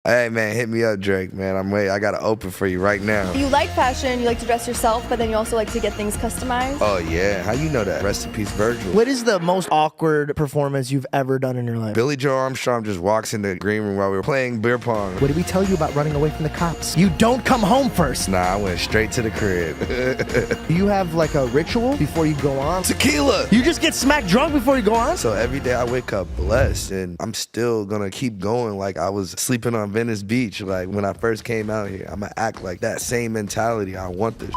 Hey man, hit me up, Drake, man. I got an open for you right now. You like fashion, you like to dress yourself, but then you also like to get things customized. Oh yeah, how you know that? Rest in peace, Virgil. What is the most awkward performance you've ever done in your life? Billy Joe Armstrong just walks in the green room while we were playing beer pong. What did we tell you about running away from the cops? You don't come home first. Nah, I went straight to the crib. Do you have like a ritual before you go on? Tequila! You just get smacked drunk before you go on? So every day I wake up blessed, and I'm still gonna keep going like I was sleeping on Venice Beach. Like when I first came out here, I'm gonna act like that same mentality. I want this.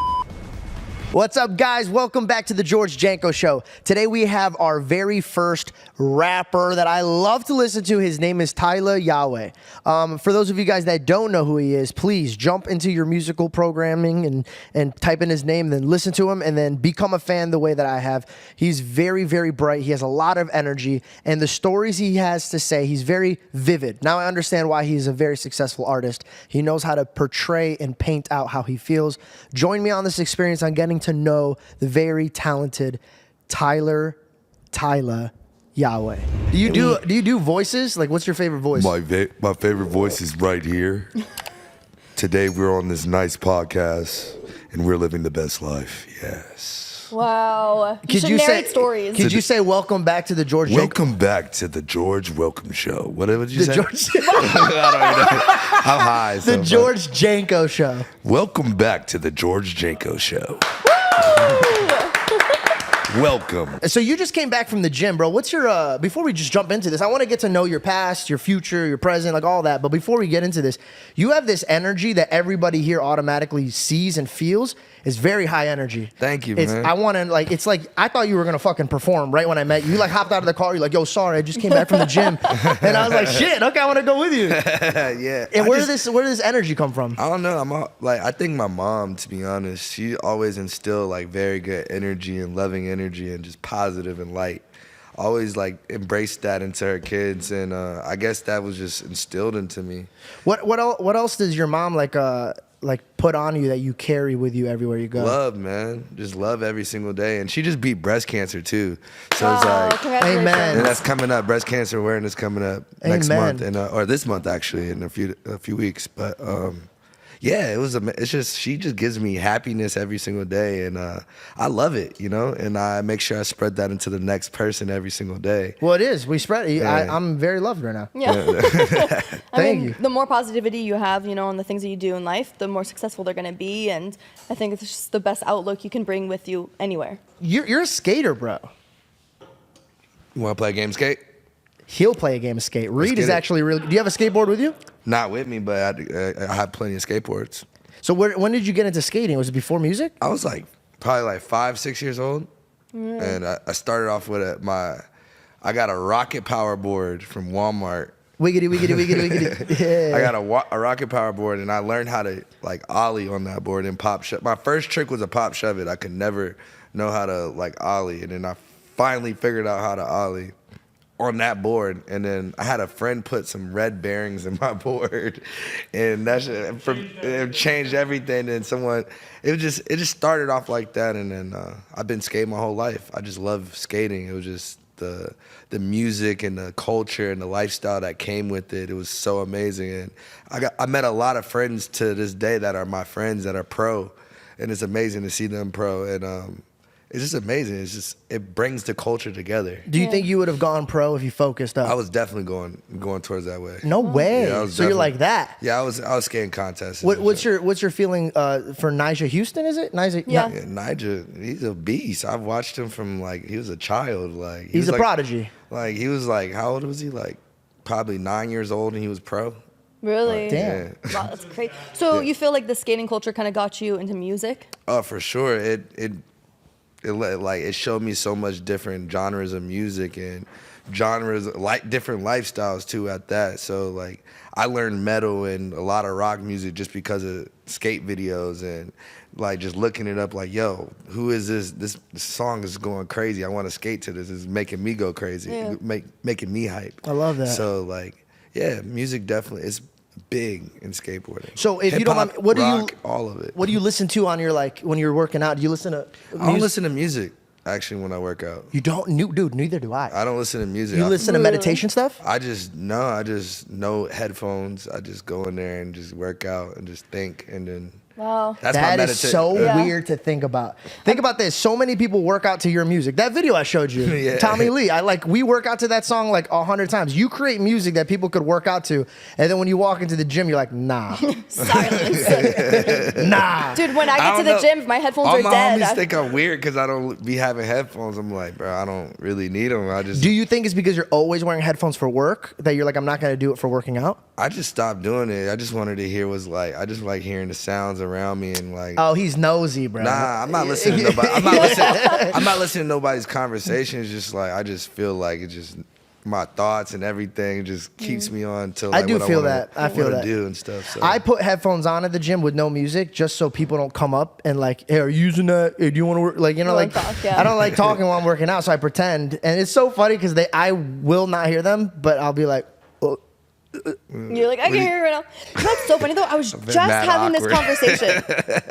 What's up, guys? Welcome back to the George Janko Show. Today we have our very first rapper that I love to listen to. His name is Tyla Yaweh. For those of you guys that don't know who he is, please jump into your musical programming and type in his name, then listen to him, and then become a fan the way that I have. He's very, very bright. He has a lot of energy, and the stories he has to say, he's very vivid. Now I understand why he's a very successful artist. He knows how to portray and paint out how he feels. Join me on this experience on getting to know the very talented Tyla Yaweh. Do you do voices? Like, what's your favorite voice? My favorite voice is right here. Today we're on this nice podcast, and we're living the best life. Yes. Wow. You should narrate stories. Could you say welcome back to the George Janko? Welcome back to the George Welcome Show. What did you The say? George, I don't even know. I'm high. the George Janko Show. Welcome back to the George Janko Show. Welcome. So you just came back from the gym, bro. What's your, before we just jump into this, I want to get to know your past, your future, your present, like all that. But before we get into this, you have this energy that everybody here automatically sees and feels. Is very high energy. Thank you, man. I want to, like, it's like, I thought you were going to fucking perform right when I met you. You like hopped out of the car. You're like, yo, sorry, I just came back from the gym. And I was like, shit, okay, I want to go with you. Yeah. And where did this energy come from? I don't know. I think my mom, to be honest, she always instilled like very good energy and loving energy and just positive and light. Always like embraced that into her kids, and I guess that was just instilled into me. What else does your mom like put on you that you carry with you everywhere you go? Love, man. Just love every single day. And she just beat breast cancer too. So Wow, it's like, congratulations. Amen. and that's coming up. Breast cancer awareness coming up next Amen. month, and or this month actually, in a few weeks. But yeah, it's just, she just gives me happiness every single day, and I love it, you know. And I make sure I spread that into the next person every single day. Well, it is. We spread it. Yeah. I'm very loved right now. Yeah. Thank you. The more positivity you have, you know, on the things that you do in life, the more successful they're going to be. And I think it's just the best outlook you can bring with you anywhere. You're a skater, bro. You want to play a game skate? He'll play a game of skate. Reed get is it. actually really. Do you have a skateboard with you? Not with me, but I have plenty of skateboards. So when did you get into skating? Was it before music? I was like probably like 5, 6 years old, and I started off with I got a rocket power board from Walmart. Wiggity, wiggity, wiggity, wiggity. Yeah. I got a rocket power board, and I learned how to like ollie on that board and pop shove. My first trick was a pop shove it. I could never know how to like ollie, and then I finally figured out how to ollie on that board. And then I had a friend put some red bearings in my board, and it changed everything. And it just started off like that, and then I've been skating my whole life. I just love skating. It was just the music and the culture and the lifestyle that came with it. It was so amazing, and I met a lot of friends to this day that are my friends that are pro, and it's amazing to see them pro. And it's just amazing. It brings the culture together. Do you think you would have gone pro if you focused up? I was definitely going towards that way. No way. Yeah, I was so you're definitely- like that. Yeah, I was skating contests. What's your feeling for Nyjah Houston? Is it Nyjah? Yeah. Yeah, Nyjah, he's a beast. I've watched him from like he was a child. Like He's a like, prodigy. Like he was like, how old was he? Like probably 9 years old, and he was pro. Really? Damn. Yeah. Wow, that's crazy. So you feel like the skating culture kind of got you into music? Oh, for sure. It showed me so much different genres of music and genres, like different lifestyles too at that. So like I learned metal and a lot of rock music just because of skate videos and like just looking it up like, yo, who is this? This song is going crazy. I want to skate to this. It's making me go crazy. Yeah. Making me hype. I love that. So like, yeah, music definitely is big in skateboarding. So if you don't mind, Hip-hop, rock, all of it. What do you listen to on your like when you're working out? Do you listen to? I don't listen to music. actually, when I work out. You don't, dude? Neither do I. I don't listen to music. You listen to Really? meditation stuff? I just know headphones. I just go in there and just work out and just think, and then Wow. that's my That is meditation. so Yeah. weird to think about. Think about this. So many people work out to your music. That video I showed you, Yeah. Tommy Lee. We work out to that song like 100 times. You create music that people could work out to, and then when you walk into the gym, you're like, nah, Silence. nah. Dude, when I get to don't the know. gym, if my headphones All are my dead. homies think I'm weird because I don't be having headphones. I'm like, bro, I don't really need them. Do you think it's because you're always wearing headphones for work that you're like, I'm not gonna do it for working out? I just stopped doing it. I just wanted to hear what's like. I just like hearing the sounds around me and like. Oh, he's nosy, bro. Nah, I'm not listening to nobody. I'm not listening to nobody's conversations. Just like I just feel like it just my thoughts and everything just keeps me on to like I do what feel wanna, that. I feel wanna that. do and stuff. So. I put headphones on at the gym with no music just so people don't come up and like, hey, are you using that? Hey, do you want to work? Like, you know, You like wanna talk, yeah. I don't like talking while I'm working out, so I pretend. And it's so funny because I will not hear them, but I'll be like, oh. You're like, I can hear you right now. You know what's so funny though? I was just mad having awkward. this conversation.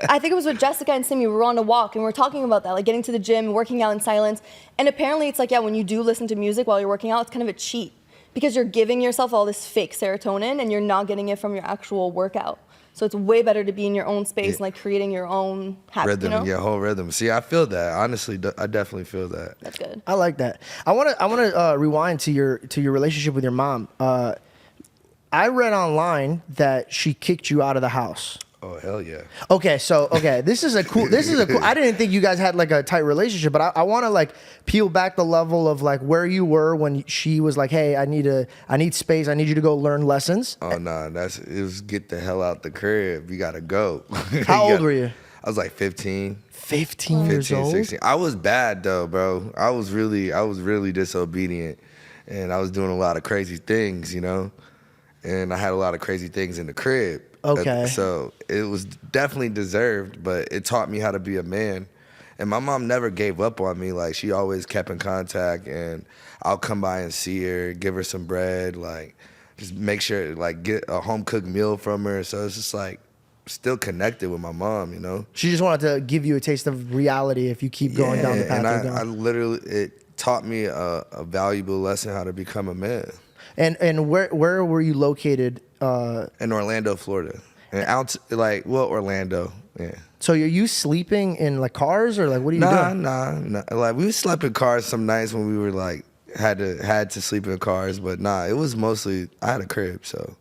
I think it was with Jessica and Simi. We were on a walk and we were talking about that, like getting to the gym, working out in silence. And apparently it's like, yeah, when you do listen to music while you're working out, it's kind of a cheat because you're giving yourself all this fake serotonin and you're not getting it from your actual workout. So it's way better to be in your own space and like creating your own habit, rhythm, you know? your whole rhythm. See, I feel that. Honestly, I definitely feel that. That's good. I like that. I want to rewind to your relationship with your mom. I read online that she kicked you out of the house. Oh hell yeah. Okay, this is a cool. I didn't think you guys had like a tight relationship, but I want to like peel back the level of like where you were when she was like, "Hey, I need space. I need you to go learn lessons." Oh no, it was get the hell out the crib. You gotta go. How old were you? I was like 15. 15 years 15, old. 16. I was bad though, bro. I was really disobedient, and I was doing a lot of crazy things, you know. And I had a lot of crazy things in the crib. Okay. So it was definitely deserved, but it taught me how to be a man. And my mom never gave up on me. Like, she always kept in contact, and I'll come by and see her, give her some bread, like, just make sure, like, get a home-cooked meal from her. So it's just, like, still connected with my mom, you know? She just wanted to give you a taste of reality if you keep going down the path and you're I going. literally, it taught me a valuable lesson how to become a man. And where were you located? In Orlando, Florida. And Orlando, yeah. So are you sleeping in like cars or like what are you doing? Nah. Like we slept in cars some nights when we were like had to sleep in cars, but nah, it was mostly I had a crib, so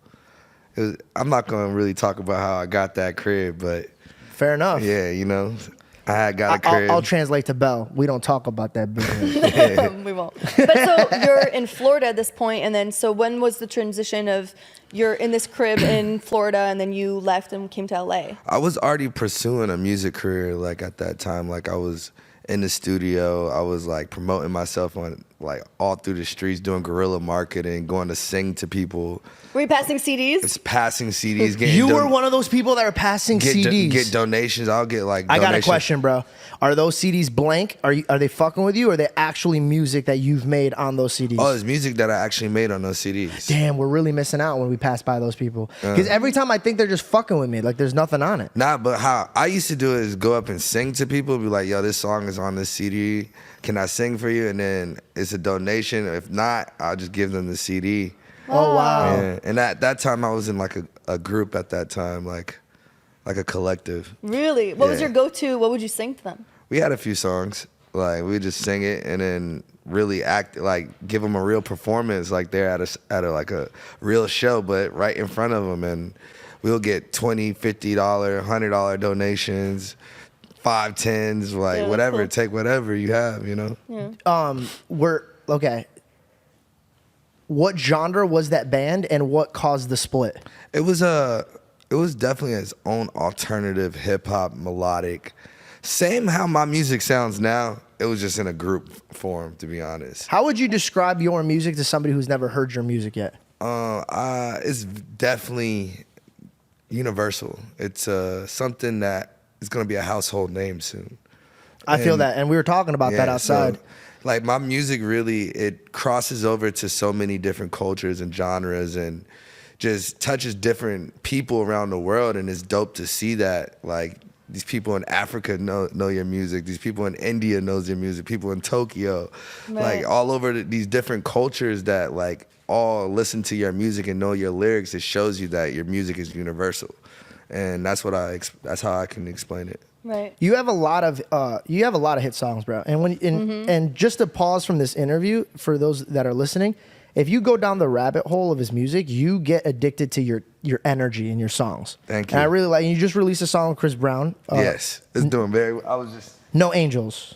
I'm not gonna really talk about how I got that crib, but Fair enough. yeah, you know, I got a crib. I'll translate to Bell. We don't talk about that business. We won't. But so you're in Florida at this point, and then so when was the transition of you're in this crib in Florida, and then you left and came to LA? I was already pursuing a music career, like at that time. Like I was in the studio, I was like promoting myself on like all through the streets, doing guerrilla marketing, going to sing to people. Were you passing CDs? It's passing CDs. Getting You were one of those people that are passing CDs. Get donations. I'll get like. I got a donations. question, bro. Are those CDs blank? Are they fucking with you, or are they actually music that you've made on those CDs? Oh, it's music that I actually made on those CDs. Damn, we're really missing out when we pass by those people. Because every time I think they're just fucking with me, like there's nothing on it. Nah, but how I used to do it is go up and sing to people, be like, yo, this song is on this CD. Can I sing for you? And then it's a donation. If not, I'll just give them the CD. Oh wow. Yeah. And at that time, I was in like a group at that time, like a collective. Really? What was Yeah. your go-to? What would you sing to them? We had a few songs. Like we would just sing it and then really act, like give them a real performance, like they're at a real show, but right in front of them. And we'll get $20, $50, $100 donations, 5, 10s, like Yeah, whatever. cool. Take whatever you have, you know. Yeah. Okay. What genre was that band, and what caused the split? It was definitely its own alternative hip hop melodic. Same how my music sounds now. It was just in a group form, to be honest. How would you describe your music to somebody who's never heard your music yet? It's definitely universal. It's something that is gonna be a household name soon. I feel that, and we were talking about that outside. So, like my music really, it crosses over to so many different cultures and genres and just touches different people around the world, and it's dope to see that. Like these people in Africa know your music. These people in India knows your music. People in Tokyo, Right. like all over these different cultures that like all listen to your music and know your lyrics. It shows you that your music is universal, and that's how I can explain it. Right. You have a lot of hit songs, bro. And and just to pause from this interview for those that are listening, if you go down the rabbit hole of his music, you get addicted to your energy in your songs. Thank you. And I really like. You just released a song with Chris Brown. Yes, it's doing very. I was just No Angels.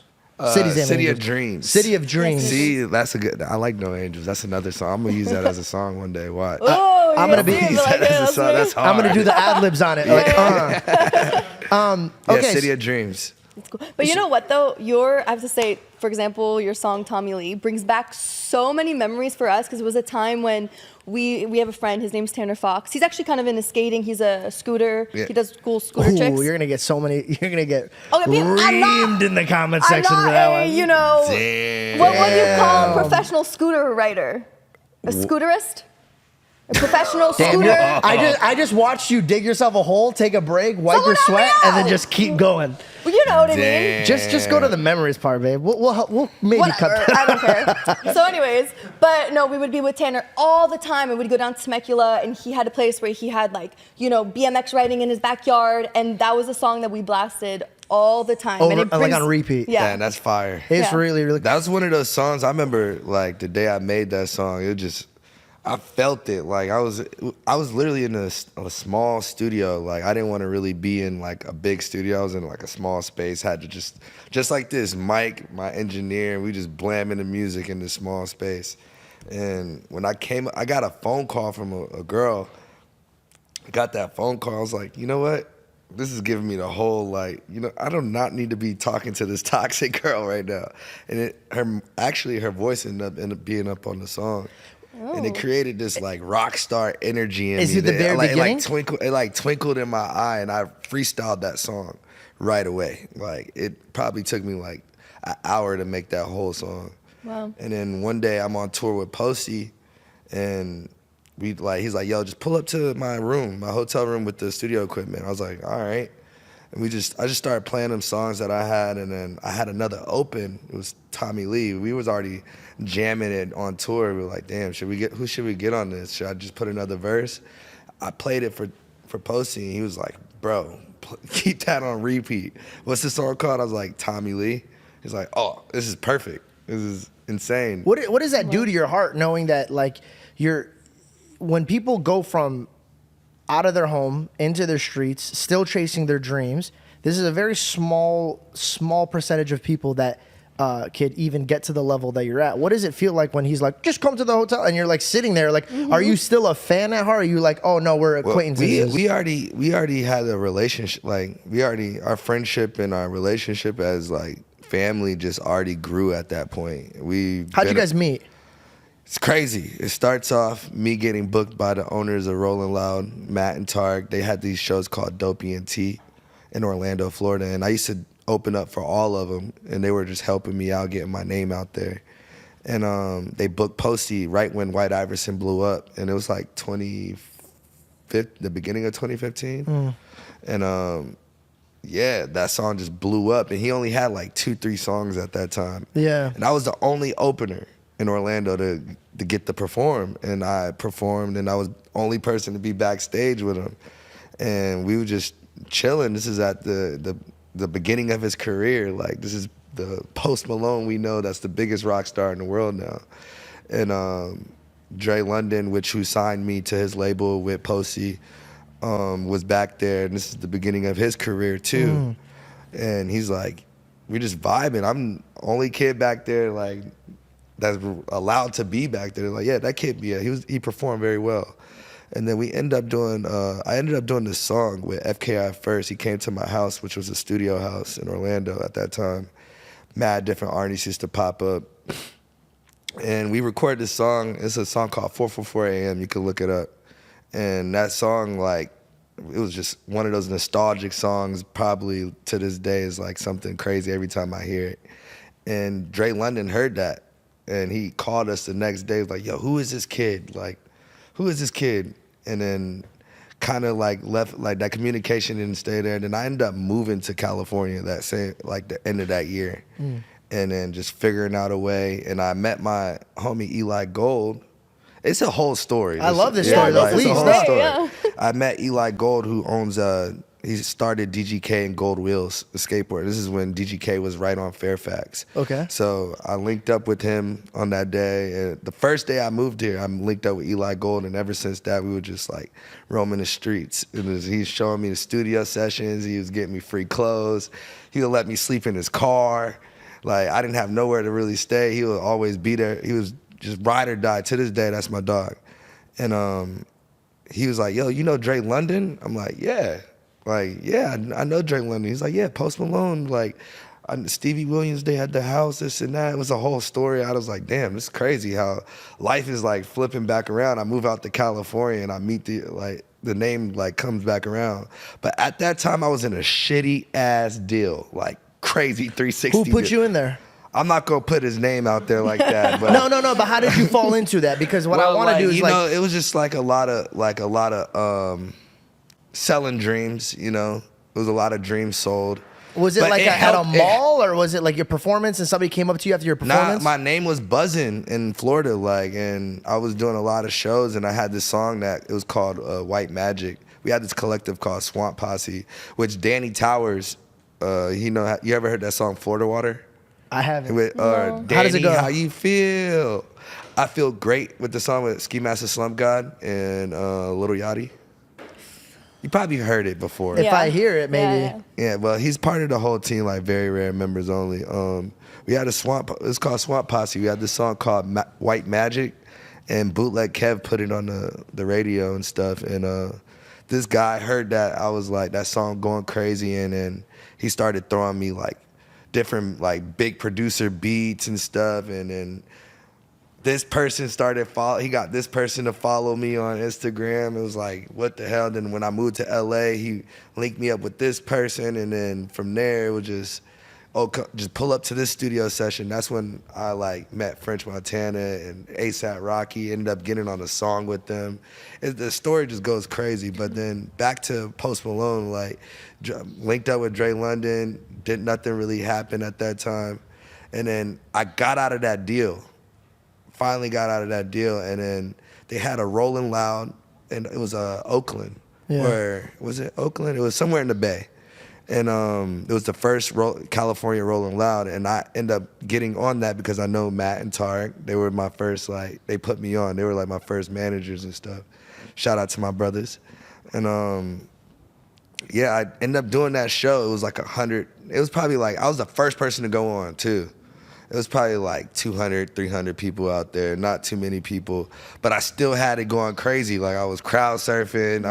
City's Name City of Angels. Dreams. City of Dreams. See, that's a good. I like No Angels. That's another song. I'm gonna use that as a song one day. Watch. Oh, I'm you gonna be- see it, Use like, that yeah, as a song. That's hard. I'm gonna do the ad libs on it. Yeah, Okay. City of Dreams. But you know what though? I have to say, for example, your song Tommy Lee brings back so many memories for us because it was a time when we have a friend, his name's Tanner Fox. He's actually kind of into skating. He's a scooter. Yeah. He does cool scooter tricks. You're gonna get so many. You're gonna get Okay, I'm not- reamed in the comment I'm section not for that a, one. you know, Damn. what do you call a professional scooter rider? A scooterist? A professional Damn, scooter? I just watched you dig yourself a hole, take a break, wipe Someone your help me sweat, and then out. just keep going. Well, you know what I mean. Damn. Just go to the memories part, babe. We'll maybe Whatever, cut. I don't care. So anyways, but no, we would be with Tanner all the time, and we'd go down to Temecula, and he had a place where he had like, you know, BMX riding in his backyard, and that was a song that we blasted all the time. And it Like on repeat. Yeah. Man, that's fire. It's Yeah. really. That was one of those songs. I remember like the day I made that song. It just, I felt it. Like I was literally in a small studio. Like I didn't want to really be in like a big studio. I was in like a small space. Had to just like this. Mike, my engineer, we just blamming the music in this small space. And when I got a phone call from a girl. Got that phone call. I was like, you know what? This is giving me the whole like, you know, I do not need to be talking to this toxic girl right now. And her voice ended up being up on the song. And it created this like rock star energy in me. Is it the very beginning? It like twinkled in my eye, and I freestyled that song right away. Like it probably took me like an hour to make that whole song. Wow. And then one day I'm on tour with Posty, and he's like, yo, just pull up to my hotel room with the studio equipment. I was like, all right. And I just started playing them songs that I had, and then I had another open. It was Tommy Lee. We was already jamming it on tour. We were like, damn, who should we get on this? Should I just put another verse? I played it for Posty, and he was like, bro, keep that on repeat. What's the song called? I was like, Tommy Lee. He's like, oh, this is perfect. This is insane. What does that do to your heart, knowing that like when people go from out of their home into their streets, still chasing their dreams? This is a very small percentage of people that could even get to the level that you're at. What does it feel like when he's like, just come to the hotel, and you're like sitting there, like, are you still a fan at heart? Or are you like, oh no, we're acquaintances? We already had a relationship. Like our friendship and our relationship as like family just already grew at that point. How'd you guys meet? It's crazy. It starts off me getting booked by the owners of Rolling Loud, Matt and Tarek. They had these shows called Dopey and T in Orlando, Florida, and I used to open up for all of them, and they were just helping me out, getting my name out there. And they booked Posty right when White Iverson blew up, and it was like the beginning of 2015. And yeah, that song just blew up, and he only had like 2-3 songs at that time. Yeah. And I was the only opener in Orlando to get to perform, and I performed, and I was the only person to be backstage with him, and we were just chilling. This is at the beginning of his career. Like this is the post Malone we know that's the biggest rock star in the world now. And Dre London, who signed me to his label with Posty, was back there, and this is the beginning of his career too. And he's like, we're just vibing. I'm the only kid back there like that's allowed to be back there. Like, yeah, that kid, yeah, he performed very well. And then I ended up doing this song with FKI first. He came to my house, which was a studio house in Orlando at that time. Mad different artists used to pop up. And we recorded this song. It's a song called 444 AM. You can look it up. And that song, like, it was just one of those nostalgic songs, probably to this day is like something crazy every time I hear it. And Dre London heard that. And he called us the next day, like, yo, who is this kid? Like, who is this kid? And then kind of like left, like that communication didn't stay there. Then I ended up moving to California that same, like the end of that year. And then just figuring out a way. And I met my homie Eli Gold. It's a whole story. I love this story, though. It's Please, a whole no. story. Yeah. I met Eli Gold, who owns he started DGK and Gold Wheels, the skateboard. This is when DGK was right on Fairfax. Okay. So I linked up with him on that day. And the first day I moved here, I linked up with Eli Gold, and ever since that, we were just like roaming the streets. He's showing me the studio sessions. He was getting me free clothes. He would let me sleep in his car. Like, I didn't have nowhere to really stay. He would always be there. He was just ride or die. To this day, that's my dog. And he was like, yo, you know Dre London? I'm like, yeah. Like, yeah, I know Dre London. He's like, yeah, Post Malone. Like, Stevie Williams, they had the house, this and that. It was a whole story. I was like, damn, it's crazy how life is like flipping back around. I move out to California and I meet the name like comes back around. But at that time, I was in a shitty ass deal, like crazy 360. Who put you in there? I'm not gonna put his name out there like that. But No. But how did you fall into that? Because what I want to do is you know, it was just like a lot of selling dreams. You know, it was a lot of dreams sold. Was it But like it at a helped- mall, or was it like your performance and somebody came up to you after your Nah, performance? my name was buzzing in Florida, like, and I was doing a lot of shows, and I had this song that it was called White Magic. We had this collective called Swamp Posse, which Danny Towers, you ever heard that song Florida Water? I haven't. With, No. Danny, How does it go? How you feel? I feel great with the song with Ski Master Slump God and Lil Yachty. You probably heard it before. If I hear it, maybe. Yeah. Yeah, well, he's part of the whole team, like very rare members only. We had it's called Swamp Posse. We had this song called White Magic, and Bootleg Kev put it on the radio and stuff. And this guy heard that, I was like, that song going crazy, and then he started throwing me like different like big producer beats and stuff, and then this person he got this person to follow me on Instagram. It was like, what the hell? Then when I moved to LA, he linked me up with this person, and then from there it was just pull up to this studio session. That's when I like met French Montana and ASAP Rocky, ended up getting on a song with them. The story just goes crazy. But then back to Post Malone, like linked up with Dre London, nothing really happened at that time. And then I got out of that deal. Finally got out of that deal, and then they had a Rolling Loud, and it was Oakland. Yeah. Or was it Oakland? It was somewhere in the Bay. And it was the first California Rolling Loud, and I ended up getting on that because I know Matt and Tarek. They were my first, like, they put me on. They were like my first managers and stuff. Shout out to my brothers. And yeah, I ended up doing that show. It was like 100. It was probably like, I was the first person to go on too. It was probably like 200, 300 people out there, not too many people, but I still had it going crazy. Like I was crowd surfing,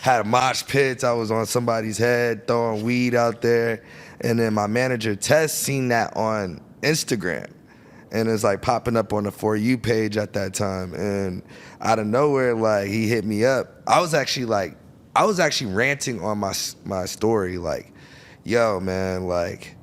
had mosh pits, I was on somebody's head, throwing weed out there. And then my manager, Tess, seen that on Instagram. And it's like popping up on the For You page at that time. And out of nowhere, like he hit me up. I was actually ranting on my story, like, yo, man, like,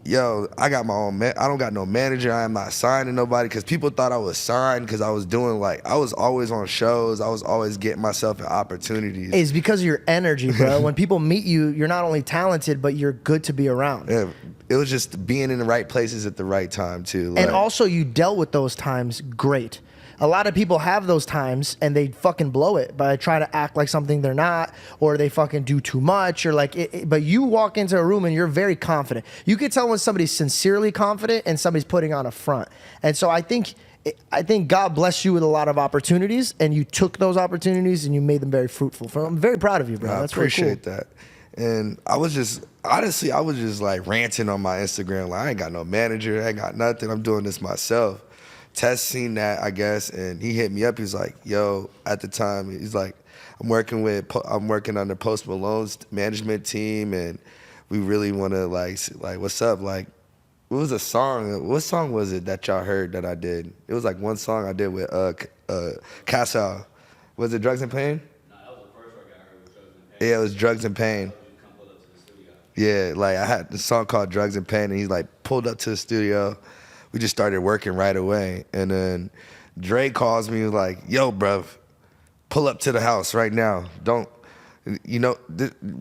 yo, I got my own, I don't got no manager. I am not signed to nobody, because people thought I was signed because I was doing like, I was always on shows. I was always getting myself in opportunities. It's because of your energy, bro. When people meet you, you're not only talented, but you're good to be around. Yeah, it was just being in the right places at the right time too. And like, also you dealt with those times great. A lot of people have those times and they fucking blow it by trying to act like something they're not, or they fucking do too much, or like, but you walk into a room and you're very confident. You can tell when somebody's sincerely confident and somebody's putting on a front. And so I think God blessed you with a lot of opportunities, and you took those opportunities and you made them very fruitful. I'm very proud of you, bro. I That's really appreciate cool. that. And I was just, honestly, I was just like ranting on my Instagram. Like, I ain't got no manager. I ain't got nothing. I'm doing this myself. Tess seen that, I guess, and he hit me up. He's like, yo, at the time, he's like, I'm working under Post Malone's management team, and we really want to like, what's up? Like, what was a song? What song was it that y'all heard that I did? It was like one song I did with Casal. Was it Drugs and Pain? No, that was the first record I heard with Drugs and Pain. Yeah, it was Drugs and Pain. You come pull up to the studio. Yeah, like I had this song called Drugs and Pain, and he's like pulled up to the studio. We just started working right away. And then Dre calls me, like, yo, bruv, pull up to the house right now. Don't, you know,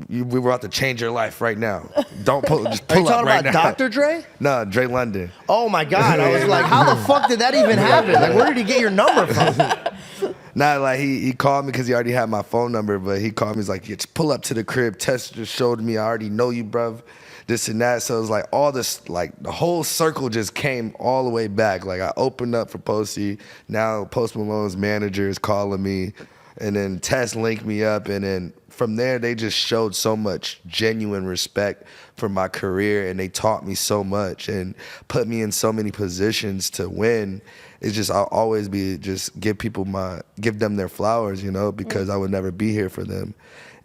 we were about to change your life right now. Don't pull, just Are you pull up talking right about now. Dr. Dre? No, Dre London. Oh my God! I was like, how the fuck did that even happen? Like, where did he get your number from? Nah, like he called me because he already had my phone number, but he called me. He's like, yeah, just pull up to the crib. Tess just showed me I already know you, bruv. This and that. So it was like all this, like the whole circle just came all the way back. Like I opened up for Posty. Now Post Malone's manager is calling me, and then Tess linked me up, and then from there they just showed so much genuine respect for my career, and they taught me so much and put me in so many positions to win. It's just I'll always be just give them their flowers, you know, because I would never be here for them.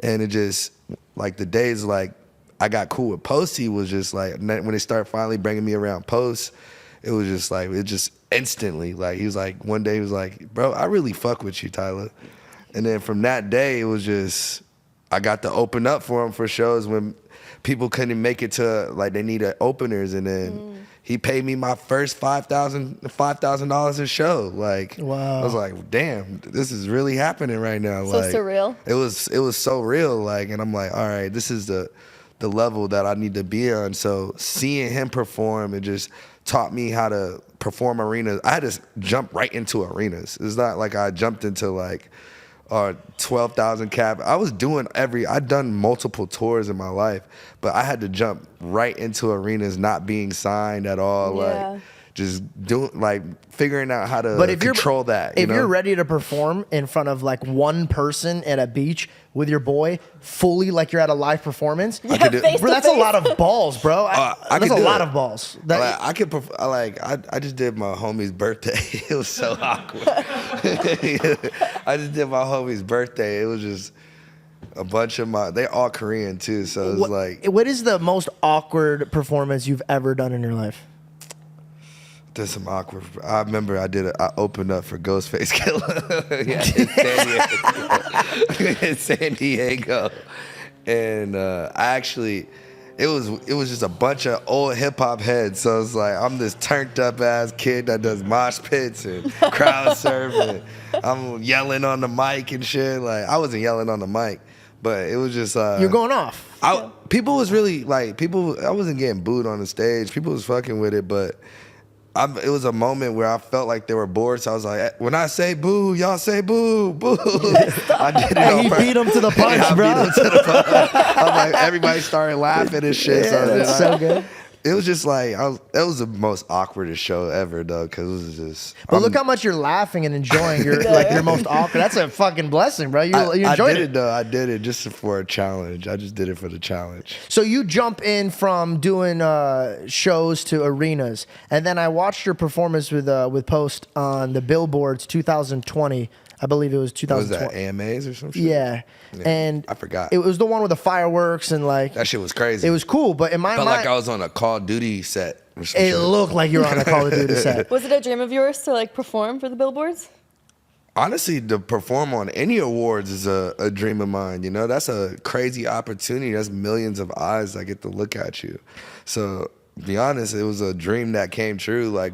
And it just like the days like I got cool with Posty was just like when they started finally bringing me around Post, it was just like it just instantly like he was like one day he was like, bro, I really fuck with you, Tyla. And then from that day it was just I got to open up for him for shows when people couldn't make it to like they needed openers, and then he paid me my first $5,000 a show. Like Wow. I was like, damn, this is really happening right now. So like, surreal. It was so real. Like, and I'm like, all right, this is the level that I need to be on. So seeing him perform, it just taught me how to perform arenas. I had to jump right into arenas. It's not like I jumped into like 12,000 cap. I was doing I'd done multiple tours in my life, but I had to jump right into arenas, not being signed at all. Yeah. Like just doing like figuring out how to But if control that. If know? you're ready to perform in front of like one person at a beach with your boy, fully like you're at a live performance, I could do, face bro, to that's a face. lot of balls, bro. I That's could a do lot it. of balls. like, I could. I just did my homie's birthday. It was so awkward. I just did my homie's birthday. It was just a bunch of they all Korean too. So it was like what is the most awkward performance you've ever done in your life? there's some awkward. I remember I opened up for Ghostface Killer in San Diego, and I actually. It was just a bunch of old hip hop heads. So it's like I'm this turned up ass kid that does mosh pits and crowd surfing. I'm yelling on the mic and shit. Like I wasn't yelling on the mic, but it was just You're going off. people was really like I wasn't getting booed on the stage. People was fucking with it, but it was a moment where I felt like they were bored. So I was like, when I say boo, y'all say boo, boo. I did it on He purpose. beat him to the punch, I bro. beat him to the punch. I'm like, everybody started laughing and shit. Yeah, so that's so good. It was just like that was the most awkwardest show ever, though, because it was just. But look how much you're laughing and enjoying your like your most awkward. That's a fucking blessing, bro. You I enjoyed did it. it though. I did it just for a challenge. I just did it for the challenge. So you jump in from doing shows to arenas, and then I watched your performance with Post on the Billboards 2020. I believe it was What was 2020. that, AMAs or some shit? Yeah. And I forgot. It was the one with the fireworks and like That shit was crazy. it was cool, but in my Felt mind, like I was on a Call of Duty set. Or some it shit. looked like you were on a Call of Duty set. Was it a dream of yours to like perform for the billboards? Honestly, to perform on any awards is a dream of mine. You know, that's a crazy opportunity. That's millions of eyes that get to look at you. So, to be honest, it was a dream that came true. Like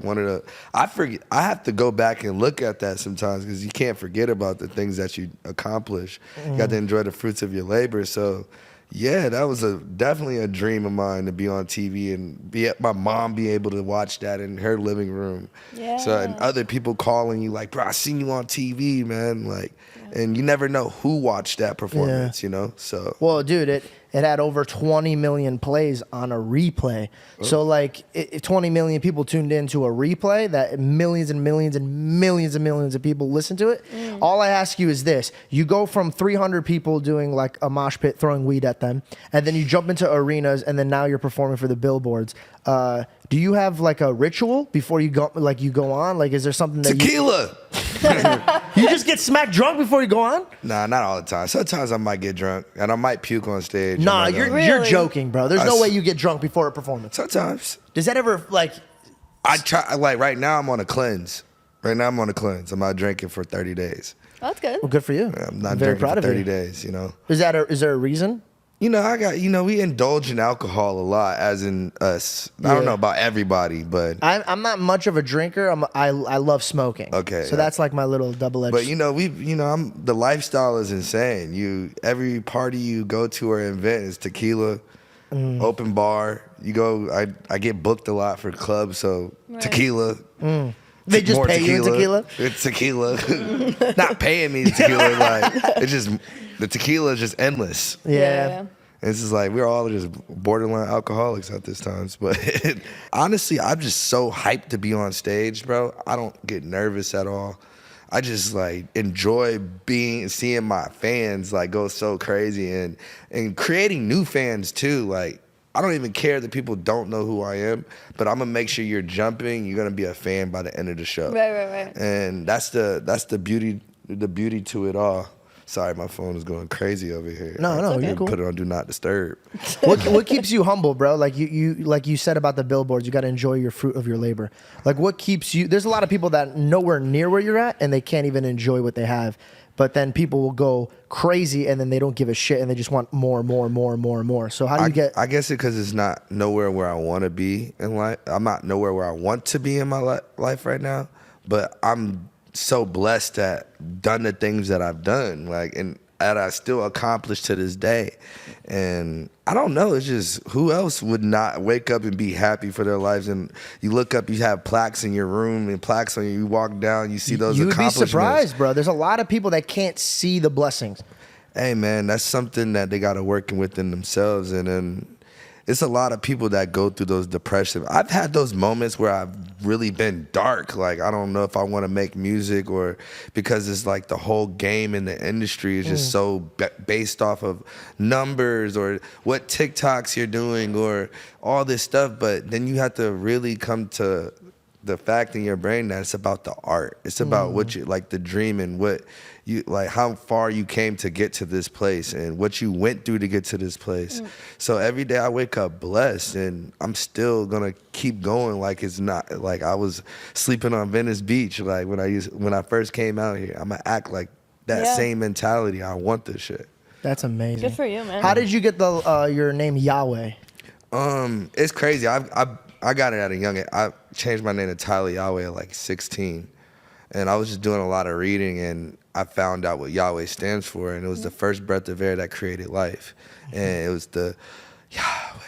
I have to go back and look at that sometimes because you can't forget about the things that you accomplish. You got to enjoy the fruits of your labor. So, yeah, that was definitely a dream of mine to be on TV and my mom be able to watch that in her living room. Yeah. So and other people calling you like, bro, I seen you on TV, man. Like, and you never know who watched that performance, you know. So Well, dude, it had over 20 million plays on a replay. So like 20 million people tuned into a replay that millions and millions and millions and millions of people listen to it. All I ask you is this. You go from 300 people doing like a mosh pit, throwing weed at them, and then you jump into arenas, and then now you're performing for the billboards. Do you have like a ritual before you go on? Like, is there something that tequila. you just get smacked drunk before you go on? Nah, not all the time. Sometimes I might get drunk and I might puke on stage. Nah, I'm like, you're Really? joking, bro. There's no way you get drunk before a performance. sometimes Does that ever like? I try. Like right now, I'm on a cleanse. I'm not drinking for 30 days. Oh, that's good. Well, good for you. I'm not Very drinking proud for of 30 you. days. You know. Is there a reason? You know, we indulge in alcohol a lot, as in us. I don't know about everybody, but I'm not much of a drinker. I love smoking. Okay, So that's like my little double-edged. but the lifestyle is insane. Every party you go to or event is tequila, open bar. You go, I get booked a lot for clubs, so tequila. They just More pay you in tequila? It's tequila. Not paying me tequila, like it's just the tequila is just endless. Yeah. It's just like we're all just borderline alcoholics at this times. But honestly, I'm just so hyped to be on stage, bro. I don't get nervous at all. I just like enjoy seeing my fans like go so crazy and creating new fans too. Like I don't even care that people don't know who I am, but I'm gonna make sure you're jumping. You're gonna be a fan by the end of the show. Right. And that's the beauty to it all. Sorry, my phone is going crazy over here. No, you're cool. Put it on Do Not Disturb. What keeps you humble, bro? Like you said about the billboards, you got to enjoy your fruit of your labor. Like what keeps you? There's a lot of people that nowhere near where you're at, and they can't even enjoy what they have. But then people will go crazy, and then they don't give a shit, and they just want more. So how do you get? I guess because it's not nowhere where I want to be in life. I'm not nowhere where I want to be in my life right now. But I'm so blessed to done the things that I've done, like, and that I still accomplish to this day. And I don't know, it's just who else would not wake up and be happy for their lives? And you look up, you have plaques in your room and plaques on you walk down, you see those accomplishments. You would be surprised, bro. There's a lot of people that can't see the blessings. Hey man, that's something that they got to work within themselves. And then it's a lot of people that go through those depressions. I've had those moments where I've really been dark. Like, I don't know if I want to make music, or because it's like the whole game in the industry is just so based off of numbers or what TikToks you're doing or all this stuff. But then you have to really come to the fact in your brain that it's about the art. It's about what you like, the dream, and what you like, how far you came to get to this place and what you went through to get to this place. So every day I wake up blessed, and I'm still gonna keep going. Like it's not like I was sleeping on Venice Beach. Like when I first came out here, I'm gonna act like that same mentality. I want this shit. That's amazing. Good for you, man. How did you get your name Yahweh? It's crazy. I got it at a young age. I changed my name to Tyla Yaweh at like 16. And I was just doing a lot of reading, and I found out what Yahweh stands for. And it was the first breath of air that created life. And it was the Yahweh.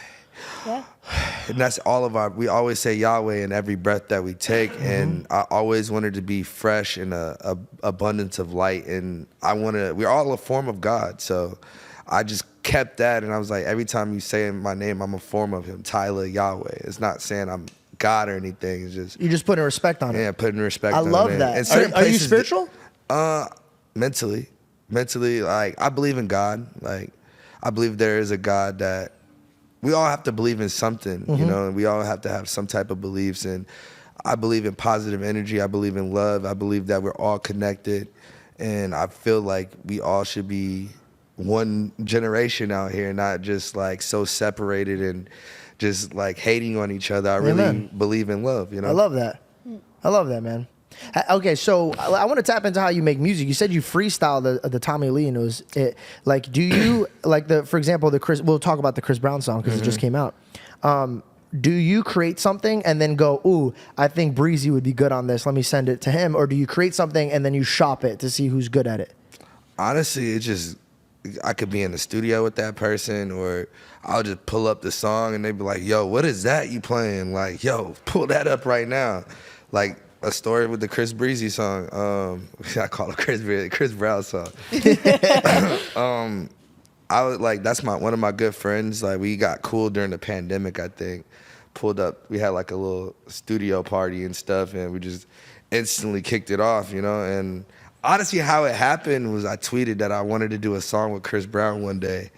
Yeah. And that's we always say Yahweh in every breath that we take. And I always wanted to be fresh in a abundance of light. And we're all a form of God. So I just kept that, and I was like, every time you say my name, I'm a form of him, Tyla Yaweh. It's not saying I'm God or anything. It's just You just putting respect on it. Yeah, putting respect I on it. love that. And certain Are you places spiritual? Mentally, like I believe in God. Like I believe there is a God that we all have to believe in something, you know, and we all have to have some type of beliefs. And I believe in positive energy. I believe in love. I believe that we're all connected, and I feel like we all should be one generation out here, not just like so separated and just like hating on each other. I really believe in love, you know? I love that, man. Okay, so I want to tap into how you make music. You said you freestyle the Tommy Lee, and like, do you like for example, we'll talk about the Chris Brown song because it just came out. Do you create something and then go, ooh, I think Breezy would be good on this, let me send it to him? Or do you create something and then you shop it to see who's good at it? Honestly, I could be in the studio with that person, or I'll just pull up the song and they be like, yo, what is that you playing? Like, yo, pull that up right now. Like a story with the Chris Breezy song. I call it Chris Brown song. I was like, that's one of my good friends. Like we got cool during the pandemic, I think. Pulled up, we had like a little studio party and stuff, and we just instantly kicked it off, you know? And honestly, how it happened was I tweeted that I wanted to do a song with Chris Brown one day,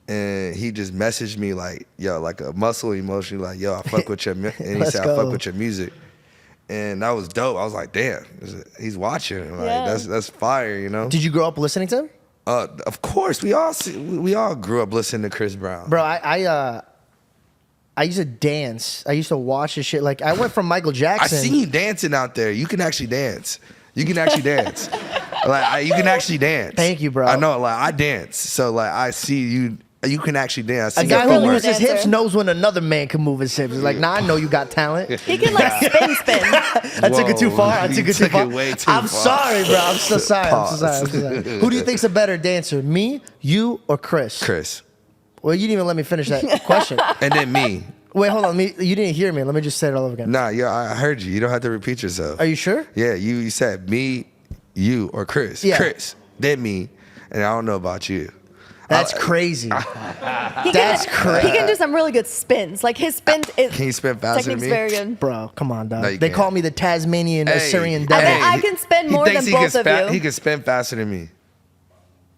and he just messaged me like, yo, like a muscle emotion, like, yo, I fuck with your music. And he said, I fuck with your music. And that was dope. I was like, damn, he's watching. Like, that's fire, you know? Did you grow up listening to him? Of course, we all grew up listening to Chris Brown. Bro, I used to dance. I used to watch this shit. Like, I went from Michael Jackson. I see you dancing out there. You can actually dance. You can actually dance. Like you can actually dance. Thank you, bro. I know. Like I dance, so like I see you You can actually dance. A Sing guy a who really moves good his hips dancer. knows when another man can move his hips. He's like, nah, I know you got talent. He can like spin. I took it too Whoa, far. I you took it too took far. it way too I'm far. sorry, bro. I'm so sorry. I'm so sorry. I'm Pause. so sorry. Who do you think's a better dancer, me, you, or Chris? Chris. Well, you didn't even let me finish that question. And then me. Wait, hold on. You didn't hear me. Let me just say it all over again. Nah, yeah, I heard you. You don't have to repeat yourself. Are you sure? Yeah, you said me, you, or Chris. Yeah. Chris, then me, and I don't know about you. That's crazy. He That's can, crazy. He can do some really good spins. Like his spin is Can you spin faster than technique's me? very good. Bro, come on, dog. No, you They can't. call me the Tasmanian Assyrian I devil. bet I can spin he more thinks than he can both of you. He can spin faster than me.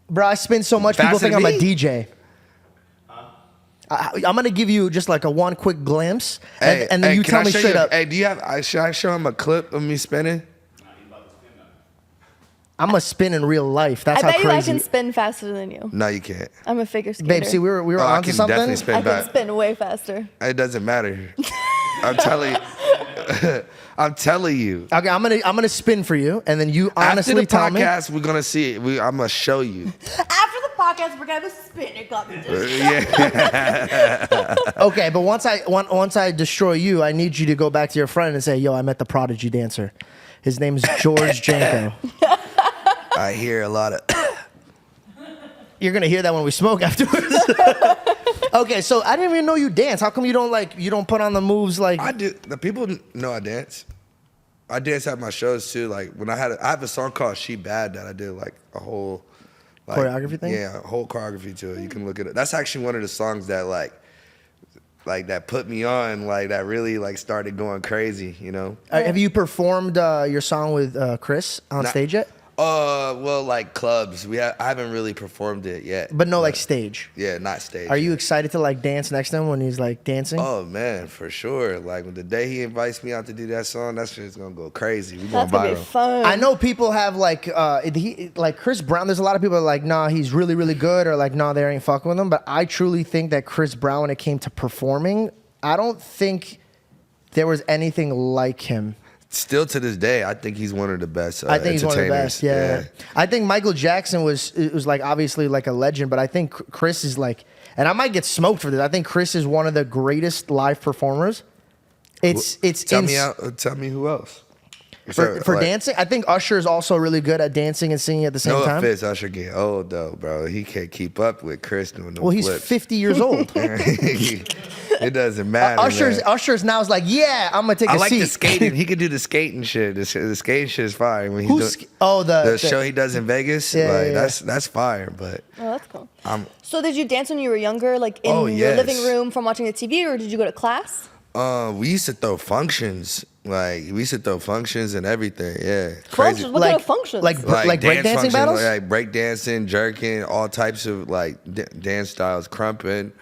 Bro, I spin so much, people Faster think I'm than a me? DJ. I'm going to give you just like a one quick glimpse, and then you can tell I me show straight you- up. Hey, do you have? Should I show him a clip of me spinning? I'm a spin in real life. That's I how bet you I crazy. can spin faster than you. No, you can't. I'm a figure skater. Babe, see, we were Oh, I onto can something. definitely I spin can back. spin way faster. It doesn't matter. I'm telling you. I'm telling you. Okay, I'm gonna spin for you, and then you honestly After the tell me. podcast, we're gonna see it. I'm gonna show you. After the podcast, we're gonna have a spinner competition. Yeah. Okay, but once I destroy you, I need you to go back to your friend and say, "Yo, I met the prodigy dancer. His name's George Janko." I hear a lot of. You're gonna hear that when we smoke afterwards. Okay, so I didn't even know you dance. How come you don't put on the moves like? I do. The people know I dance. I dance at my shows too. Like when I have a song called "She Bad" that I did like a whole Choreography thing? Yeah, a whole choreography to it. You can look at it. That's actually one of the songs that like that put me on. Like that really like started going crazy. You know. Have you performed your song with Chris on Not- stage yet? Well, like clubs. I haven't really performed it yet. But no, like stage. Yeah, not stage. Are you excited to like dance next to him when he's like dancing? Oh man, for sure. Like when the day he invites me out to do that song, that shit's gonna go crazy. We going That's gonna be viral. fun. I know people have like like Chris Brown. There's a lot of people that are like, nah, he's really really good, or like, nah, they ain't fucking with him. But I truly think that Chris Brown, when it came to performing, I don't think there was anything like him. Still to this day, I think he's one of the best. I think he's one of the entertainers. best. Yeah. I think Michael Jackson was like obviously like a legend, but I think Chris is like, and I might get smoked for this. I think Chris is one of the greatest live performers. It's Tell me who else. for Like, dancing. I think Usher is also really good at dancing and singing at the same No time. offense, Usher getting old though, bro. He can't keep up with Chris doing no Well, he's flips. 50 years old. It doesn't matter. man. Usher's now is like, yeah, I'm gonna take I a like seat. the skating. He could do the skating shit. The skating shit is fire. When he's Who's doing, the show he does in Vegas, Yeah, like yeah. that's fire. But Oh, that's cool. I'm So did you dance when you were younger, like in Oh, your yes. living room from watching the TV, or did you go to class? we used to throw functions. Like we used to throw functions and everything. Yeah, Functions? What kind of functions? Like breakdancing dance functions, battles? like breakdancing, jerking, all types of like dance styles, crumping,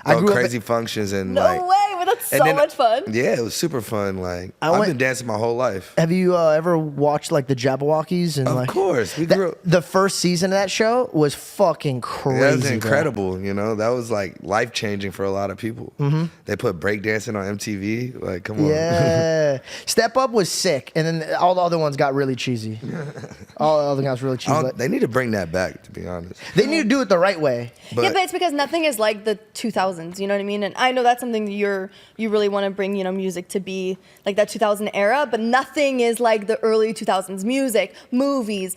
I all grew up crazy functions and No like. way, but that's and so then- much fun. Yeah, it was super fun. Like I I've went- been dancing my whole life. Have you ever watched like the Jabberwockies? And Of like, course, we that- grew up. the first season of that show was fucking crazy. That was bro. incredible, you know. That was like life changing for a lot of people. Mm-hmm. They put breakdancing on MTV. Like, come on. Yeah, Step Up was sick, and then all the other ones got really cheesy. All the other ones really cheesy. They need to bring that back, to be honest. They need to do it the right way. But, Yeah, but it's because nothing is like the 2000s. You know what I mean? And I know that's something that you really want to bring, music to be like that 2000 era. But nothing is like the early 2000s music, movies,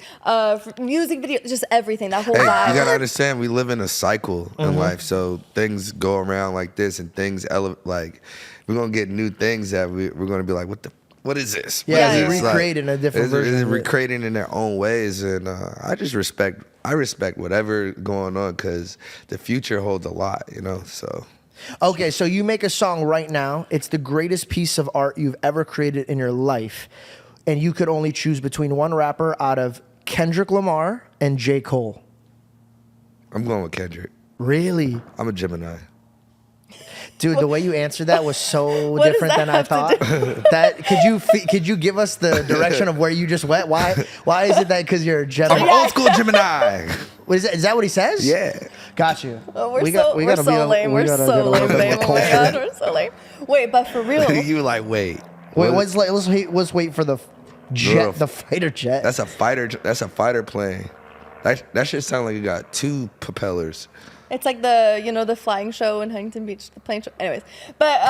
music videos, just everything. That whole hey, vibe. you gotta understand, we live in a cycle Mm-hmm. in life, so things go around like this, and things like we're gonna get new things that we're gonna be like, what is this? What Yeah, is they this? recreate it in a different version It's of it. recreating in their own ways, and I respect whatever going on because the future holds a lot, So. Okay, so you make a song right now. It's the greatest piece of art you've ever created in your life, and you could only choose between one rapper out of Kendrick Lamar and J. Cole. I'm going with Kendrick. Really? I'm a Gemini. Dude, the way you answered that was so What does different that than I have thought. That could you give us the direction of where you just went? Why is it that because you're a I'm Gemini? an old school Gemini. What is that what he says? Yeah. Got you. Oh, we're gotta be so on- lame. we We're gotta so get a little lame, bit babe. more Oh my culture. god, we're so lame. Wait, but for real, You like, wait. Wait, what- let's wait for the jet, Little- the fighter jet. That's a fighter plane. That shit sound like it got two propellers. It's like the flying show in Huntington Beach, the plane show. Anyways, but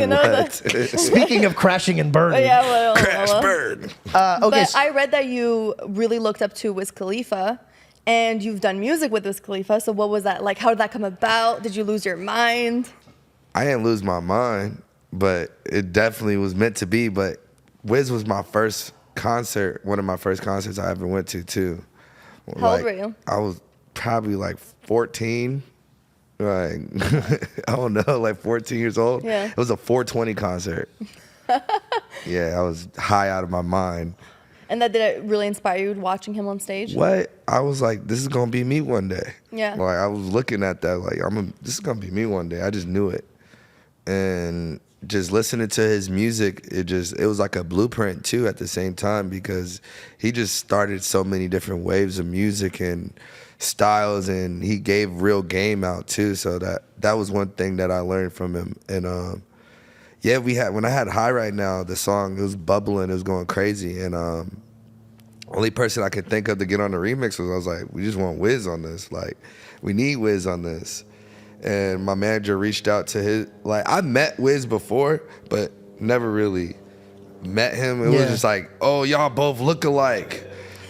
What? Speaking of crashing and burning. yeah, well, Crash well. burn. Okay. But I read that you really looked up to Wiz Khalifa, and you've done music with Wiz Khalifa. So what was that like? How did that come about? Did you lose your mind? I didn't lose my mind, but it definitely was meant to be. But Wiz was my first concert, one of my first concerts I ever went to too. How old were you? I was probably like 14. Like I don't know, like 14 years old. Yeah. It was a 420 concert. Yeah, I was high out of my mind. And that did it really inspire you watching him on stage? What? I was like, this is gonna be me one day. Yeah. Like I was looking at that, like this is gonna be me one day. I just knew it. And just listening to his music, it was like a blueprint too at the same time, because he just started so many different waves of music and styles, and he gave real game out too. So that was one thing that I learned from him. And yeah, when I had High Right Now, the song, it was bubbling, it was going crazy, and only person I could think of to get on the remix was like, we just want Wiz on this, like we need Wiz on this. And my manager reached out to his, like I met Wiz before, but never really met him. It was just like, oh, y'all both look alike.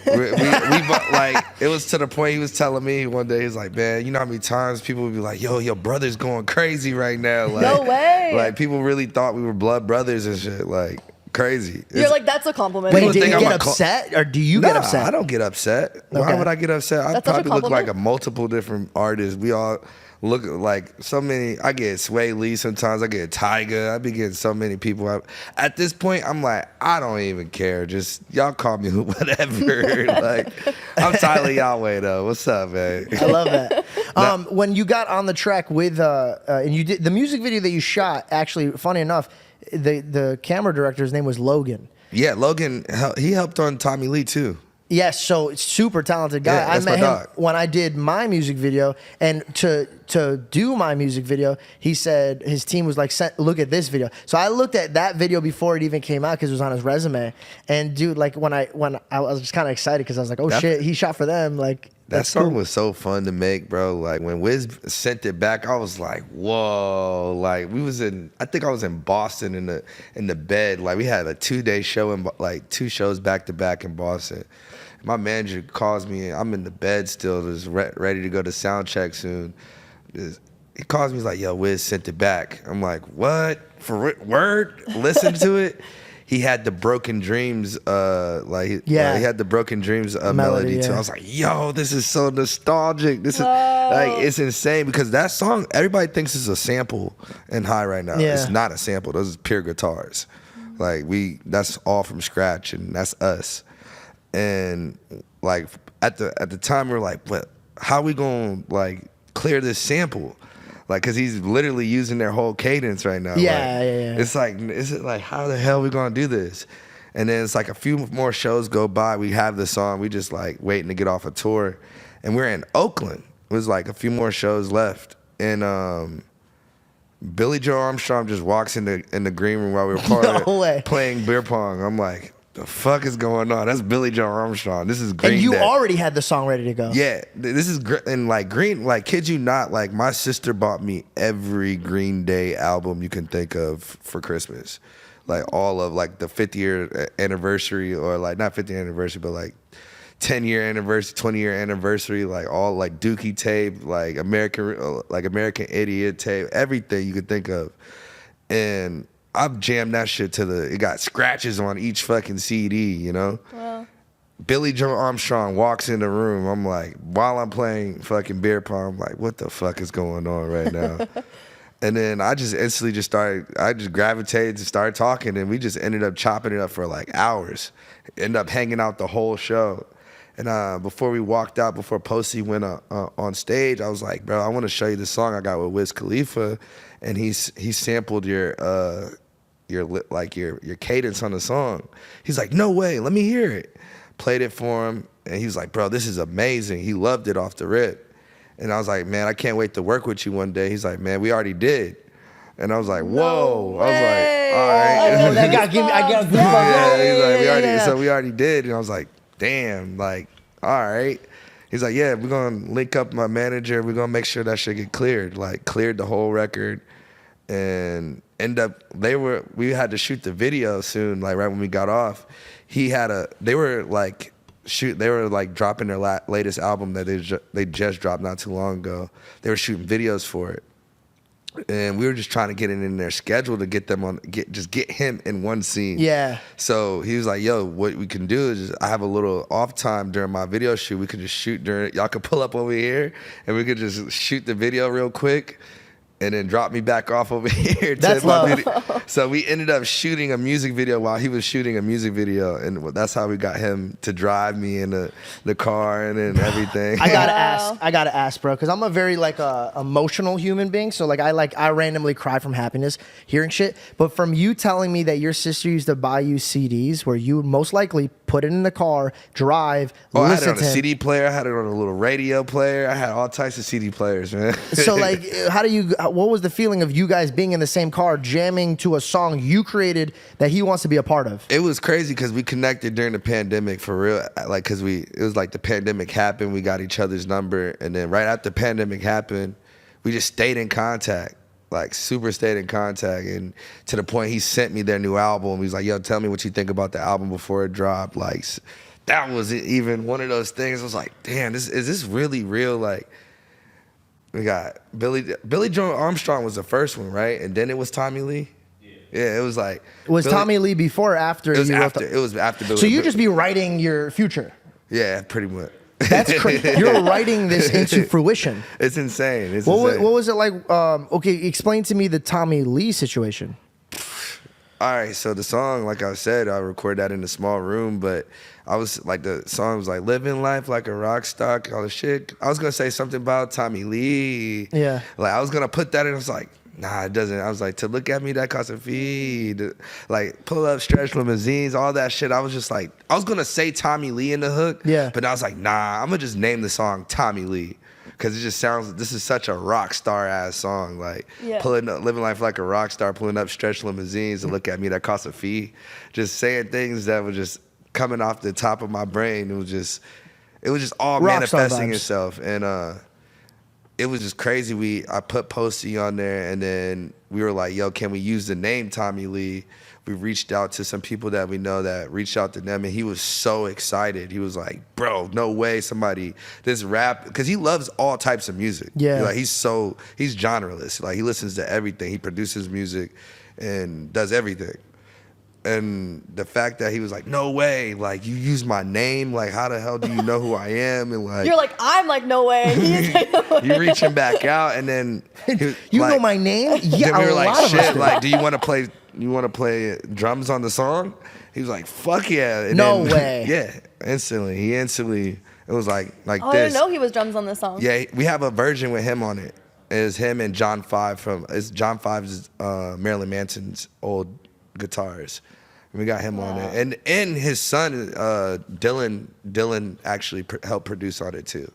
Like it was to the point he was telling me one day, he's like, man, you know how many times people would be like, yo, your brother's going crazy right now. Like, No way. Like people really thought we were blood brothers and shit. Like crazy. You're like, that's a compliment. Wait, People did think you I'm get a upset, or do you Nah, get upset? I don't get upset. Why Okay. would I get upset? I That's such a probably look like compliment. a multiple different artists. We all look like so many. I get Sway Lee sometimes. I get Tyga. I be getting so many people. At this point, I'm like, I don't even care. Just y'all call me whatever. Like I'm Tyla Yaweh though. What's up, man? I love that. When you got on the track with, and you did the music video that you shot, actually, funny enough, the camera director's name was Logan. Yeah, Logan. He helped on Tommy Lee too. Yes, so super talented guy. Yeah, I that's met my him dog. when I did my music video, and to do my music video, he said his team was like, "Look at this video." So I looked at that video before it even came out because it was on his resume. And dude, like when I was just kind of excited because I was like, "Oh shit, he shot for them!" Like That that's song cool. was so fun to make, bro. Like when Wiz sent it back, I was like, whoa. Like I think I was in Boston in the bed. Like we had a 2-day show and like 2 shows back to back in Boston. My manager calls me, I'm in the bed still, just ready to go to sound check soon. He calls me, he's like, yo, Wiz sent it back. I'm like, what? Word? Listen to it? He had the Broken Dreams, he had the Broken Dreams melody too. yeah. I was like, yo, this is so nostalgic. This is like, it's insane because that song, everybody thinks it's a sample in High Right Now. Yeah. It's not a sample. Those are pure guitars. Like that's all from scratch, and that's us. And like at the time we were like, but how we gonna like clear this sample? Like, cause he's literally using their whole cadence right now. Yeah, like, yeah. It's like, is it like, how the hell we gonna do this? And then it's like a few more shows go by. We have the song. We just like waiting to get off a tour, and we're in Oakland. It was like a few more shows left, and Billy Joe Armstrong just walks in the green room while we were No way. playing beer pong. I'm like, the fuck is going on? That's Billy Joe Armstrong. This is Green And you Day. already had the song ready to go. Yeah, this is and like Green, like kid you not, like my sister bought me every Green Day album you can think of for Christmas, like all of like the 50-year anniversary, or like not 50th anniversary, but like 10-year anniversary, 20-year anniversary, like all like Dookie tape, like American Idiot tape, everything you could think of, and I've jammed that shit it got scratches on each fucking CD, you know? Wow. Billy Joe Armstrong walks in the room. I'm like, while I'm playing fucking beer pong, I'm like, what the fuck is going on right now? And then I just instantly I just gravitated to start talking, and we just ended up chopping it up for like hours. Ended up hanging out the whole show. And before we walked out, before Posey went on stage, I was like, bro, I want to show you the song I got with Wiz Khalifa. And he sampled your cadence on the song. He's like, no way, let me hear it. Played it for him, and he was like, bro, this is amazing. He loved it off the rip. And I was like, man, I can't wait to work with you one day. He's like, man, we already did. And I was like, whoa. I was like, all right. I gotta give me Yeah, he's like, yeah. so we already did. And I was like, damn, like, all right. He's like, yeah, we're gonna link up my manager. We're gonna make sure that shit get cleared. Like cleared the whole record, and we had to shoot the video soon. Like right when we got off, they were like dropping their latest album that they just dropped not too long ago. They were shooting videos for it. And we were just trying to get it in their schedule to get them get him in one scene. Yeah. So he was like, yo, what we can do is I have a little off time during my video shoot. We could just shoot during it. Y'all could pull up over here and we could just shoot the video real quick and then drop me back off over here. That's my love. video. So we ended up shooting a music video while he was shooting a music video. And that's how we got him to drive me in the car and then everything. I gotta ask, bro, because I'm a very emotional human being. So I randomly cry from happiness hearing shit. But from you telling me that your sister used to buy you CDs, where you would most likely put it in the car, drive, I had listen it on to a him. CD player. I had it on a little radio player. I had all types of CD players, man. So what was the feeling of you guys being in the same car, jamming to a song you created that he wants to be a part of? It was crazy because we connected during the pandemic for real. Like, cause it was like the pandemic happened. We got each other's number, and then right after the pandemic happened, we just stayed in contact. Like super stayed in contact, and to the point he sent me their new album. He was like, "Yo, tell me what you think about the album before it dropped." Like, that was even one of those things. I was like, "Damn, is this really real?" Like, we got Billy Joe Armstrong was the first one, right? And then it was Tommy Lee. Yeah, it was like. Was Tommy Lee before or after? It was after. It was after Billy. So you just be writing your future. Yeah, pretty much. That's crazy. You're writing this into fruition. It's insane. What was it like? Okay, explain to me the Tommy Lee situation. All right, so the song, like I said, I recorded that in a small room, but I was like, the song was like living life like a rock star, all the shit. I was gonna say something about Tommy Lee. Yeah. Like I was gonna put that in. I was like, nah, it doesn't. I was like, to look at me, that costs a fee. Like pull up, stretch limousines, all that shit. I was just like, I was gonna say Tommy Lee in the hook. Yeah. But I was like, nah, I'm gonna just name the song Tommy Lee. Cause it just sounds, this is such a rock star ass song. Like pulling up, living life like a rock star, pulling up stretch limousines to look at me, that costs a fee. Just saying things that were just coming off the top of my brain. It was just all rock manifesting itself. And it was just crazy. I put Posty on there, and then we were like, yo, can we use the name Tommy Lee? We reached out to some people that we know that reached out to them, and he was so excited. He was like, bro, no way this rap, because he loves all types of music. Yeah. Like he's genreless. Like he listens to everything. He produces music and does everything. And the fact that he was like, no way, like you use my name, like how the hell do you know who I am? And like You're like, I'm like, no way. And he's like, no way. you reaching back out, and then You know my name? Yeah, then we were a like, lot of us shit, do. like, do you want to play drums on the song? He was like, fuck yeah. And No then, way. Yeah, instantly. It was like Oh, I this. didn't know he was drums on this song. Yeah, we have a version with him on it. It's him and John Five it's John Five's Marilyn Manson's old guitars. And we got him on it. And his son, Dylan actually helped produce on it too.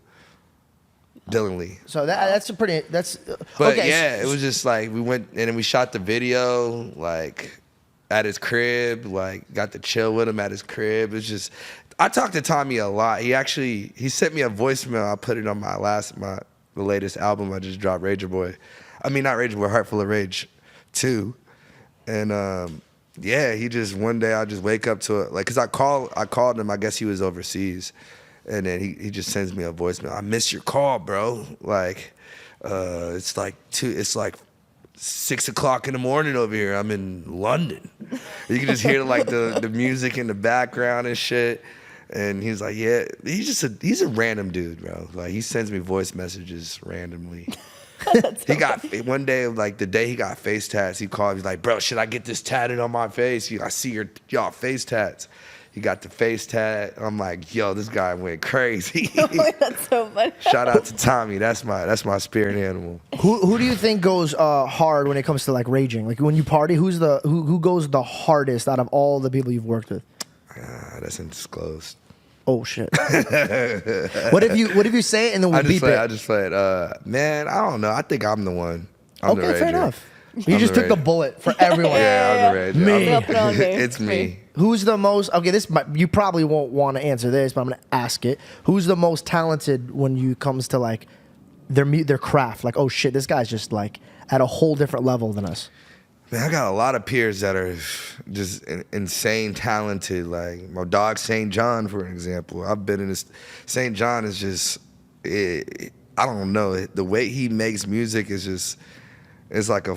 Dylan Lee. So that's But okay. yeah, it was just like we went and then we shot the video like at his crib, like got to chill with him at his crib. It's just, I talked to Tommy a lot. He sent me a voicemail. I put it on the latest album I just dropped, Rager Boy. I mean, not Rager Boy, Heart Full of Rage 2. And yeah, he just, one day I just wake up to it, like, cause I called him, I guess he was overseas. And then he just sends me a voicemail. I missed your call, bro. Like, it's like 6 o'clock in the morning over here. I'm in London. You can just hear like the music in the background and shit. And he's like, yeah, he's a random dude, bro. Like he sends me voice messages randomly. He got one day, like the day he got face tats, he called. He's like, bro, should I get this tatted on my face? I see y'all face tats. He got the face tat. I'm like, yo, this guy went crazy. That's so funny. Shout out to Tommy. That's my spirit animal. Who do you think goes hard when it comes to like raging? Like when you party, who goes the hardest out of all the people you've worked with? That's undisclosed. Oh shit. What if you say it and then we'll beep it? I just play it. Man, I don't know. I think I'm the one. Okay, fair enough. You just took the bullet for everyone. Yeah, I'm the rager. Me. Put it on me. It's me. Who's the most? Okay, you probably won't want to answer this, but I'm gonna ask it. Who's the most talented when you comes to like their craft? Like, oh shit, this guy's just like at a whole different level than us. Man, I got a lot of peers that are just insane talented. Like my dog St. John, for example. I've been in this. St. John is just, I don't know. The way he makes music is just, it's like a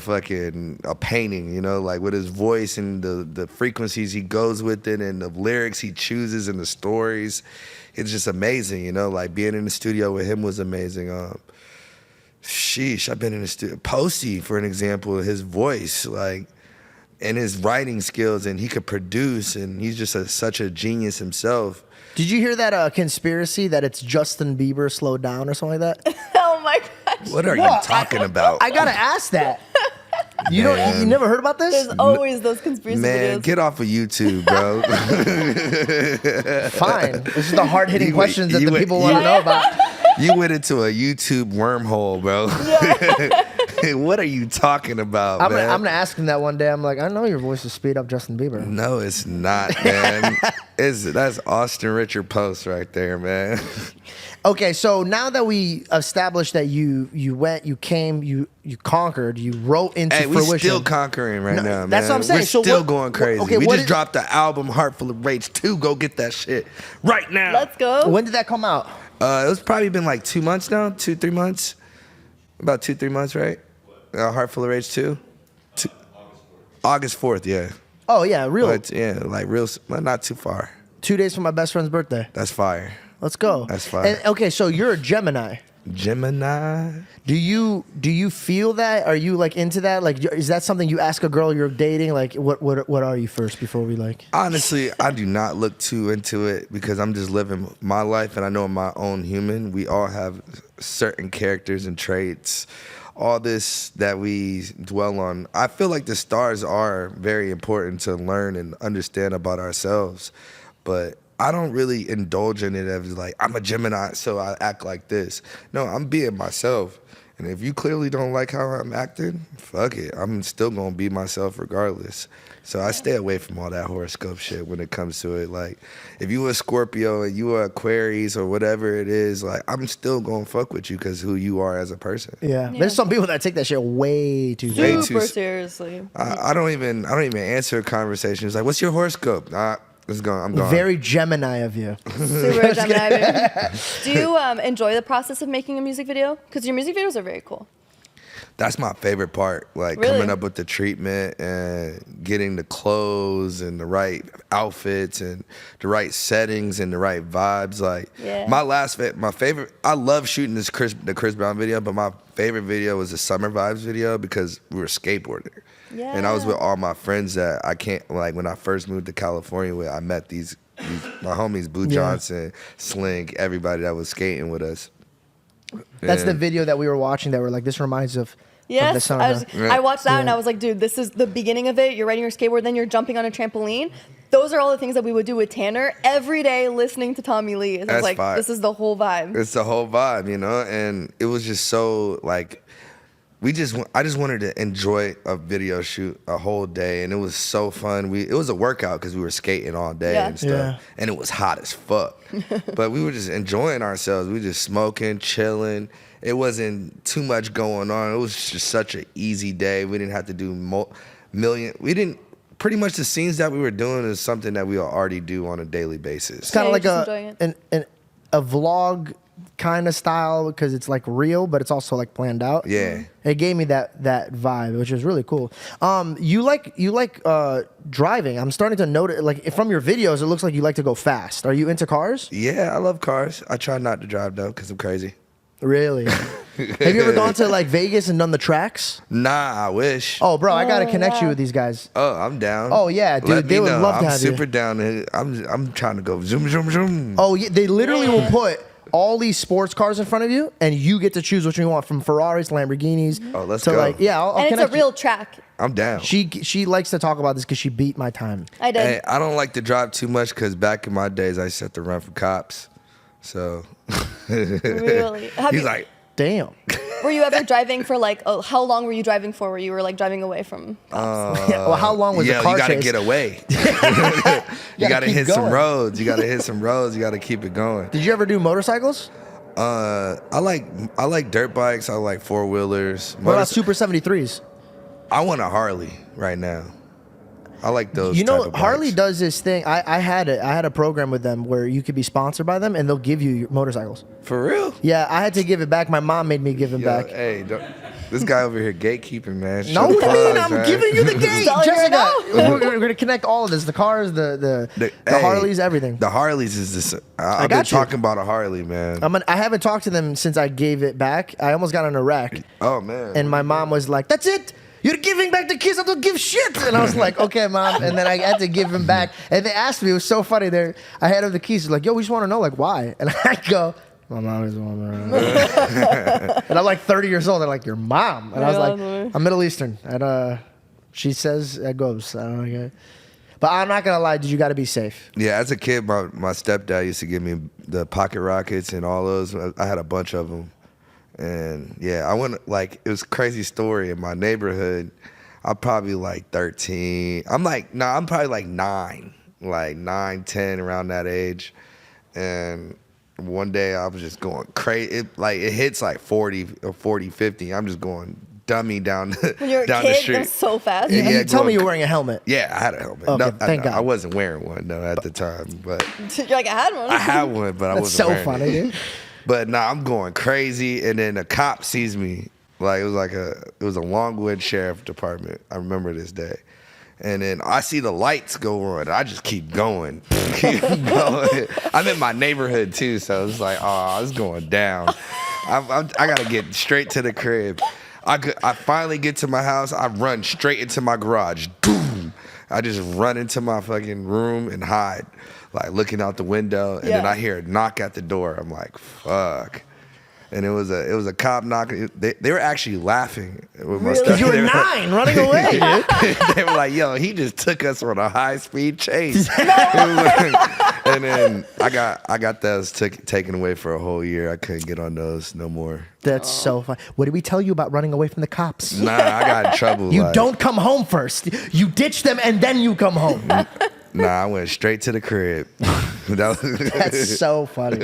painting, you know, like with his voice and the frequencies he goes with it and the lyrics he chooses and the stories. It's just amazing, you know, like being in the studio with him was amazing. Sheesh, I've been in the studio. Posey, for an example, his voice, like, and his writing skills, and he could produce, and he's just such a genius himself. Did you hear that conspiracy that it's Justin Bieber slowed down or something like that? Oh my gosh. What are you talking about? I gotta ask that. You never heard about this? There's always those conspiracy Man, videos. get off of YouTube, bro. Fine. This is the hard-hitting You questions that went- the people want to know about. You went into a YouTube wormhole, bro. What are you talking about, I'm man? gonna ask him that one day. I'm like, I know your voice is speed up Justin Bieber. No, it's not, man. That's Austin Richard Post right there, man. Okay, so now that we established that you went, you came, you conquered, you wrote into Hey, we fruition. still conquering right now, man. that's what I'm saying. We're So still what- going crazy. okay, we what just is- dropped the album Heart Full of Rage 2. Go get that shit right now. Let's go. When did that come out? It was probably been like 2 months now, 2-3 months. About 2-3 months, right? Heart Full of Rage 2? August 4th, yeah. Oh yeah, real. But yeah, like real, well, not too far. 2 days from my best friend's birthday. That's fire. Let's go. That's fine. And, okay, so you're a Gemini. Gemini. Do you feel that? Are you like into that? Like, is that something you ask a girl you're dating? Like, what are you first before we like? Honestly, I do not look too into it because I'm just living my life and I know I'm my own human. We all have certain characters and traits. All this that we dwell on. I feel like the stars are very important to learn and understand about ourselves, but I don't really indulge in it as like, I'm a Gemini, so I act like this. No, I'm being myself. And if you clearly don't like how I'm acting, fuck it. I'm still gonna be myself regardless. So I stay away from all that horoscope shit when it comes to it. Like, if you a Scorpio and you a Aquarius or whatever it is, like, I'm still gonna fuck with you because who you are as a person. Yeah. There's some people that take that shit way too Way serious. too Super s- seriously. I don't even answer conversations like, what's your horoscope? It's gone. I'm gone. Very Gemini of you. Super Gemini. Baby. Do you enjoy the process of making a music video? Because your music videos are very cool. That's my favorite part. Like Really? coming up with the treatment and getting the clothes and the right outfits and the right settings and the right vibes. Like Yeah. my favorite. I love shooting the Chris Brown video, but my favorite video was the Summer Vibes video because we were skateboarding. Yeah. And I was with all my friends that I can't, like when I first moved to California, I met these my homies, Boo Yeah. Johnson, Slink, everybody that was skating with us. That's the And- video that we were watching that were like, this reminds of the Yes, summer. I watched that and Yeah. I was like, dude, this is the beginning of it. You're riding your skateboard, then you're jumping on a trampoline. Those are all the things that we would do with Tanner every day listening to Tommy Lee. It was That's like, fire. this is the whole vibe. It's the whole vibe, you know, and it was just so like, I just wanted to enjoy a video shoot a whole day, and it was so fun. It was a workout because we were skating all day Yeah. and stuff, Yeah. and it was hot as fuck. But we were just enjoying ourselves. We were just smoking, chilling. It wasn't too much going on. It was just such an easy day. We didn't have to do pretty much the scenes that we were doing is something that we already do on a daily basis. It's kind Yeah, of like you're just enjoying a vlog kind of style because it's like real, but it's also like planned out. Yeah. It gave me that vibe, which is really cool. You like driving. I'm starting to notice, like from your videos, it looks like you like to go fast. Are you into cars? Yeah, I love cars. I try not to drive though because I'm crazy. Really? Have you ever gone to like Vegas and done the tracks? Nah, I wish. Oh, bro, I gotta connect you yeah. with these guys. Oh, I'm down. Oh, yeah, dude, Let they me would know. love to I'm have you. super down. I'm trying to go zoom, zoom, zoom. Oh, yeah, they literally will put all these sports cars in front of you, and you get to choose what you want, from Ferraris, Lamborghinis. Oh, let's to go. Like, yeah, I'll And it's a connect you. real track. I'm down. She likes to talk about this because she beat my time. I did. Hey, I don't like to drive too much because back in my days I used to have to run from cops. So Really? Have he's you- like, Damn. Were you ever driving for like, oh, how long were you driving for where you were like driving away from cops? Well, how long was the car you gotta chase? get away. You gotta keep hit some going. roads. You gotta hit some roads. You gotta keep it going. Did you ever do motorcycles? I like dirt bikes. I like four wheelers. What about Super 73s? I want a Harley right now. I like those. You know, type of Harley bikes. does this thing. I had a program with them where you could be sponsored by them and they'll give you your motorcycles. For real? Yeah, I had to give it back. My mom made me give them Yo, back. hey, this guy over here gatekeeping, man. No, what do you mean? I'm man. giving you the gate, Telling you Jessica. right We're gonna connect all of this: the cars, the Hey, Harleys, everything. The Harleys is this. I've got been you. talking about a Harley, man. I haven't talked to them since I gave it back. I almost got in a wreck, Oh man. and my mom was like, "That's it. You're giving back the kids. I don't give shit." And I was like, "Okay, mom." And then I had to give them back. And they asked me. It was so funny. I had them the keys. They're like, "Yo, we just want to know like why." And I go, "My mom is one." And I'm like 30 years old. They're like, "Your mom?" And I was like, "I'm Middle Eastern." And she says it goes. I don't know. But I'm not gonna lie. Did you got to be safe? Yeah, as a kid, my stepdad used to give me the pocket rockets and all those. I had a bunch of them. And yeah, I went like, it was a crazy story in my neighborhood. I'm probably like 13. I'm probably like 9, 10, around that age. And one day I was just going crazy. It hits like 40 or 40, 50. I'm just going dummy down When you're a down the kid, street. goes so fast. Yeah, You tell me going you're wearing a helmet. Yeah, I had a helmet. Okay, No, thank God. I wasn't wearing one though at the time, but You're like, I had one. I had one, but I That's wasn't so wearing funny, it. dude. But nah, I'm going crazy, and then a cop sees me. It was a Longwood Sheriff Department. I remember this day. And then I see the lights go on. I just keep going, keep going. I'm in my neighborhood too, so it's like, oh, it's going down. I gotta get straight to the crib. I finally get to my house. I run straight into my garage. Boom! I just run into my fucking room and hide, like looking out the window. And then Yeah. I hear a knock at the door. I'm like, fuck. And it was a cop knocking. They were actually laughing with my Really? stuff. Because you were They were- 9 running away, dude. they were like, yo, he just took us on a high-speed chase. And then I got those taken away for a whole year. I couldn't get on those no more. That's so fun. What did we tell you about running away from the cops? Nah, I got in trouble. You like, don't come home first. You ditch them and then you come home. Nah, I went straight to the crib. That's so funny.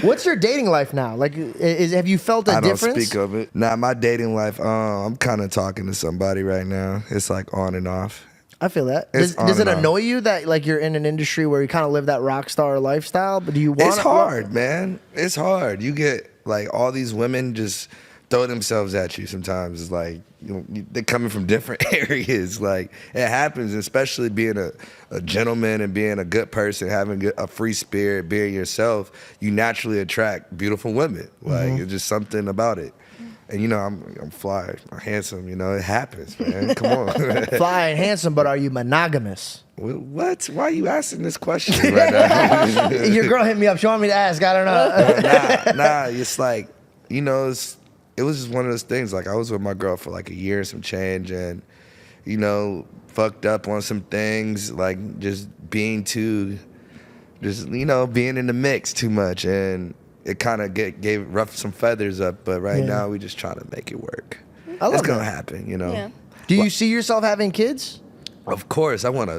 What's your dating life now? Like, have you felt a I don't difference? speak of it. Nah, my dating life, I'm kind of talking to somebody right now. It's like on and off. I feel that. It's Does it on and annoy you that like you're in an industry where you kind of live that rock star lifestyle? But do you want? It's hard, man. It's hard. You get like all these women just throw themselves at you sometimes. It's like, they're coming from different areas. Like, it happens, especially being a gentleman and being a good person, having a free spirit, being yourself, you naturally attract beautiful women. Like, it's just something about it. And I'm fly, I'm handsome, it happens, man. Come on. Fly and handsome, but are you monogamous? What? Why are you asking this question right now? Your girl hit me up. She wanted me to ask. I don't know. Nah, it's like, it was just one of those things. Like, I was with my girl for like a year and some change, and fucked up on some things, like just being in the mix too much, and it kind of gave rough some feathers up. But right now, we just trying to make it work. I love It's gonna that. happen, Yeah. Do you see yourself having kids? Of course, I want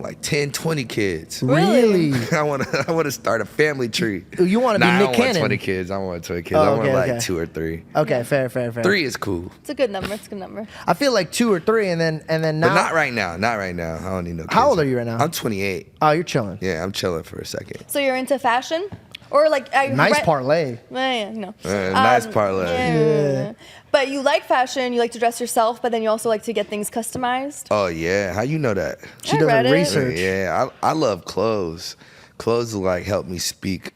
like 10, 20 kids. Really? I want to start a family tree. You want to be Nah, I Nick don't Cannon? want 20 kids. I don't want 20 kids. Oh, I want okay, like okay. 2 or 3. Okay, fair. 3 is cool. It's a good number. It's a good number. I feel like 2 or 3, and then now. But not right now. Not right now. I don't need no kids. How old are you right now? I'm 28. Oh, you're chilling. Yeah, I'm chilling for a second. So you're into fashion, or like Nice parlay. Yeah, no. Nice parlay. Yeah. But you like fashion. You like to dress yourself, but then you also like to get things customized. Oh, yeah. How you know that? She I does read her it. research. Yeah, I love clothes. Clothes like help me speak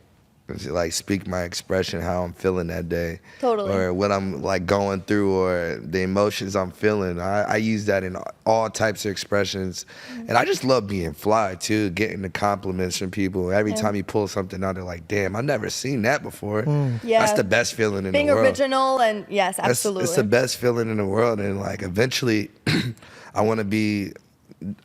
my expression, how I'm feeling that day. Totally. Or what I'm like going through, or the emotions I'm feeling. I use that in all types of expressions. And I just love being fly too, getting the compliments from people. Every time you pull something out, they're like, damn, I've never seen that before. Yeah. That's the best feeling in Being the world. original and yes, absolutely. It's the best feeling in the world. And like eventually I want to be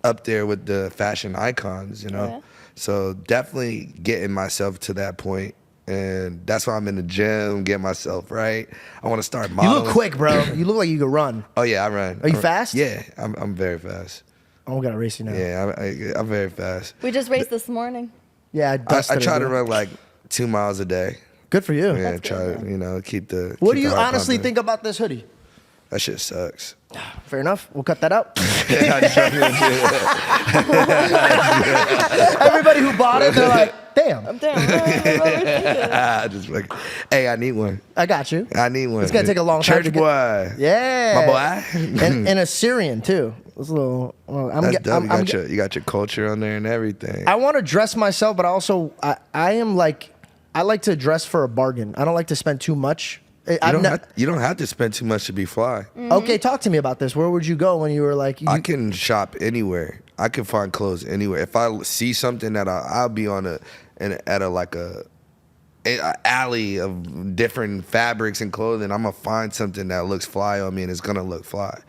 up there with the fashion icons, Yeah. So definitely getting myself to that point And that's why I'm in the gym, get myself right. I want to start You modeling. look quick, bro. You look like you could run. Oh yeah, I run. Are you fast? Yeah, I'm very fast. Oh, we got to race you now. Yeah, I'm very fast. We just raced this morning. Yeah, I dusted it, try to dude. run like 2 miles a day. Good for you. Yeah, That's try good, to keep the. What keep do the you heart honestly pumping. think about this hoodie? That shit sucks. Fair enough. We'll cut that out. I just really do that. Everybody who bought it, they're like, damn, I'm damn. What are we thinking? I just like, hey, I need one. I got you. I need one. It's gonna take a long time Church to get- boy. Yeah. My boy. and a Syrian, too. It's a little, That's dope. You got your culture on there and everything. I want to dress myself, but I am like, I like to dress for a bargain. I don't like to spend too much. You don't have to spend too much to be fly. Okay, talk to me about this. Where would you go when you were like? I can shop anywhere. I can find clothes anywhere. If I see something that I'll be on at a alley of different fabrics and clothing, I'm gonna find something that looks fly on me and it's gonna look fly.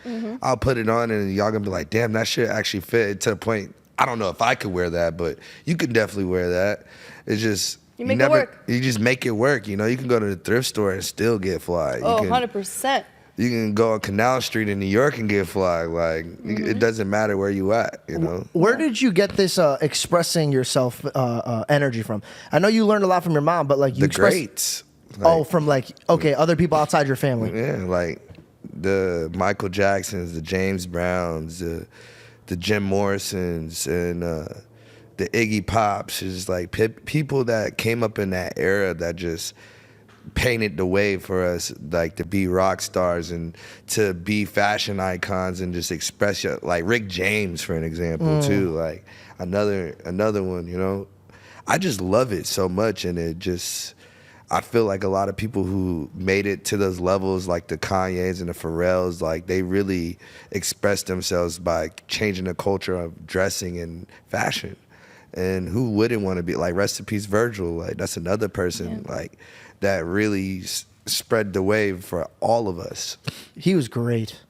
I'll put it on and y'all gonna be like, damn, that shit actually fit to the point. I don't know if I could wear that, but you can definitely wear that. It's just You make it work. You just make it work. You can go to the thrift store and still get fly. You Oh, can, 100%. You can go on Canal Street in New York and get fly. Like it doesn't matter where you at. Where did you get this expressing yourself energy from? I know you learned a lot from your mom, but like you The express- greats. from other people outside your family. Yeah, like the Michael Jacksons, the James Browns, the Jim Morrisons, and the Iggy Pops. Is like people that came up in that era that just painted the way for us, like to be rock stars and to be fashion icons and just express your, like Rick James, for an example, too. Like another one. I just love it so much, and it just. I feel like a lot of people who made it to those levels, like the Kanyes and the Pharrells, like they really expressed themselves by changing the culture of dressing and fashion. And who wouldn't want to be like rest in peace Virgil? Like that's another person like that really spread the wave for all of us. He was great.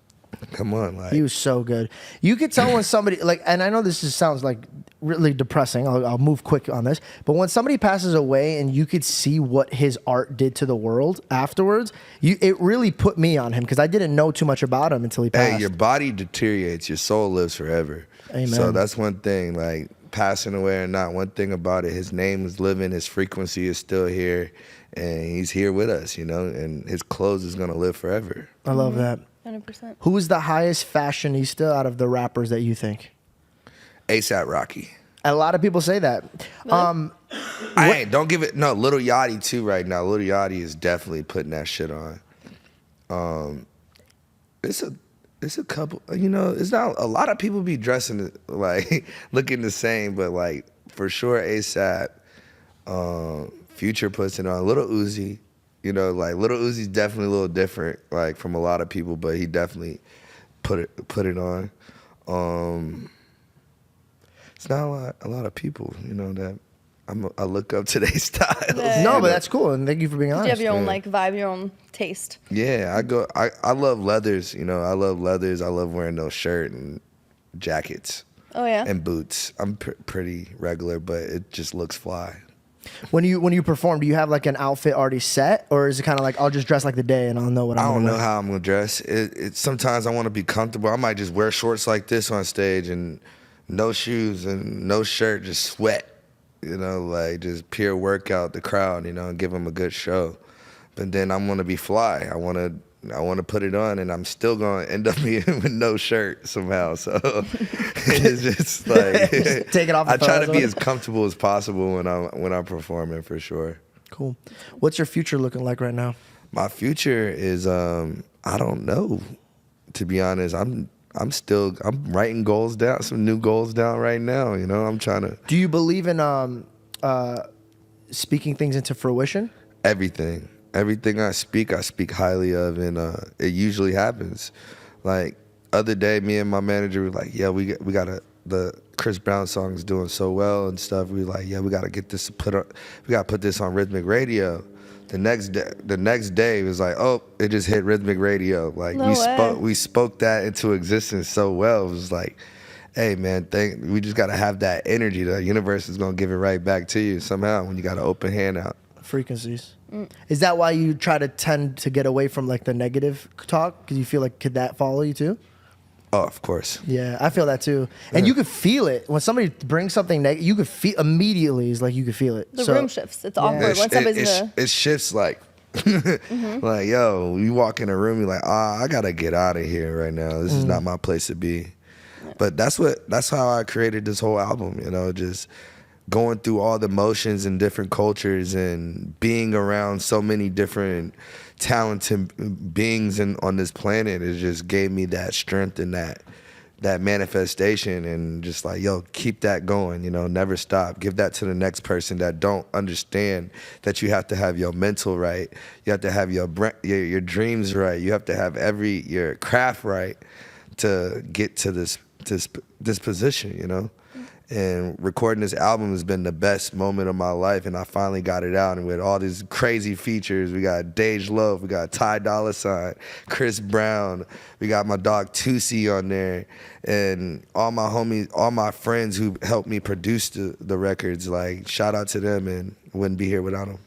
Come on, like He was so good. You could tell when somebody like, and I know this sounds like really depressing. I'll move quick on this, but when somebody passes away and you could see what his art did to the world afterwards, it really put me on him because I didn't know too much about him until he passed. hey, your body deteriorates, your soul lives forever. Amen. So that's one thing, like passing away or not, one thing about it, his name is living, his frequency is still here, and he's here with us, and his clothes is gonna live forever. I love that. 100%. Who is the highest fashionista out of the rappers that you think? ASAP Rocky. A lot of people say that. Don't give it, no, Lil Yachty too right now. Lil Yachty is definitely putting that shit on. It's a couple, it's not, a lot of people be dressing like, looking the same, but like, for sure ASAP, Future puts it on. Lil Uzi, like Lil Uzi's definitely a little different, like from a lot of people, but he definitely put it on. It's not a lot of people, that I look up to their styles. Yeah. No, but that's cool, and thank you for being honest. You have your own like vibe, your own taste. Yeah, I love leathers, I love leathers. I love wearing those shirt and jackets Oh yeah. and boots. I'm pretty regular, but it just looks fly. When you perform, do you have like an outfit already set, or is it kind of like I'll just dress like the day and I'll know what I'm I don't gonna know wear? how I'm gonna dress. Sometimes I want to be comfortable. I might just wear shorts like this on stage and no shoes and no shirt, just sweat. Like just pure workout the crowd, and give them a good show. But then I'm gonna be fly. I want to put it on, and I'm still gonna end up being with no shirt somehow. So it's just like Just take it off the I try to clothes. be as comfortable as possible when I'm performing, for sure. Cool. What's your future looking like right now? My future is I don't know. To be honest, I'm writing goals down, some new goals down right now. I'm trying to Do you believe in speaking things into fruition? everything I speak highly of, and it usually happens. Like other day, me and my manager were like, yeah, we got the Chris Brown song is doing so well and stuff. We were like, yeah, we got to get this we got to put this on rhythmic radio. The next day it was like, oh, it just hit rhythmic radio. Like No way. we spoke that into existence so well. It was like, hey man, we just gotta have that energy. The universe is gonna give it right back to you somehow when you got an open hand out. frequencies. Is that why you try to tend to get away from like the negative talk? Because you feel like, could that follow you too? Oh, of course. Yeah, I feel that too. And you could feel it. When somebody brings something negative, you could feel immediately, it's like you could feel it. The room shifts. It's awkward. Once somebody's in the... It shifts like, like, yo, you walk in a room, you're like, I gotta get out of here right now. This is not my place to be. But that's how I created this whole album, you know, just going through all the motions and different cultures and being around so many different talented beings on this planet. It just gave me that strength and that manifestation, and just like, yo, keep that going, you know, never stop. Give that to the next person that don't understand that you have to have your mental right. You have to have your dreams right. You have to have your craft right to get to this position, you know. And recording this album has been the best moment of my life, and I finally got it out. And with all these crazy features, we got Dej Loaf, we got Tyla Yaweh, Chris Brown, we got my dog Tusi on there, and all my homies, all my friends who helped me produce the records. Like, shout out to them, and wouldn't be here without them.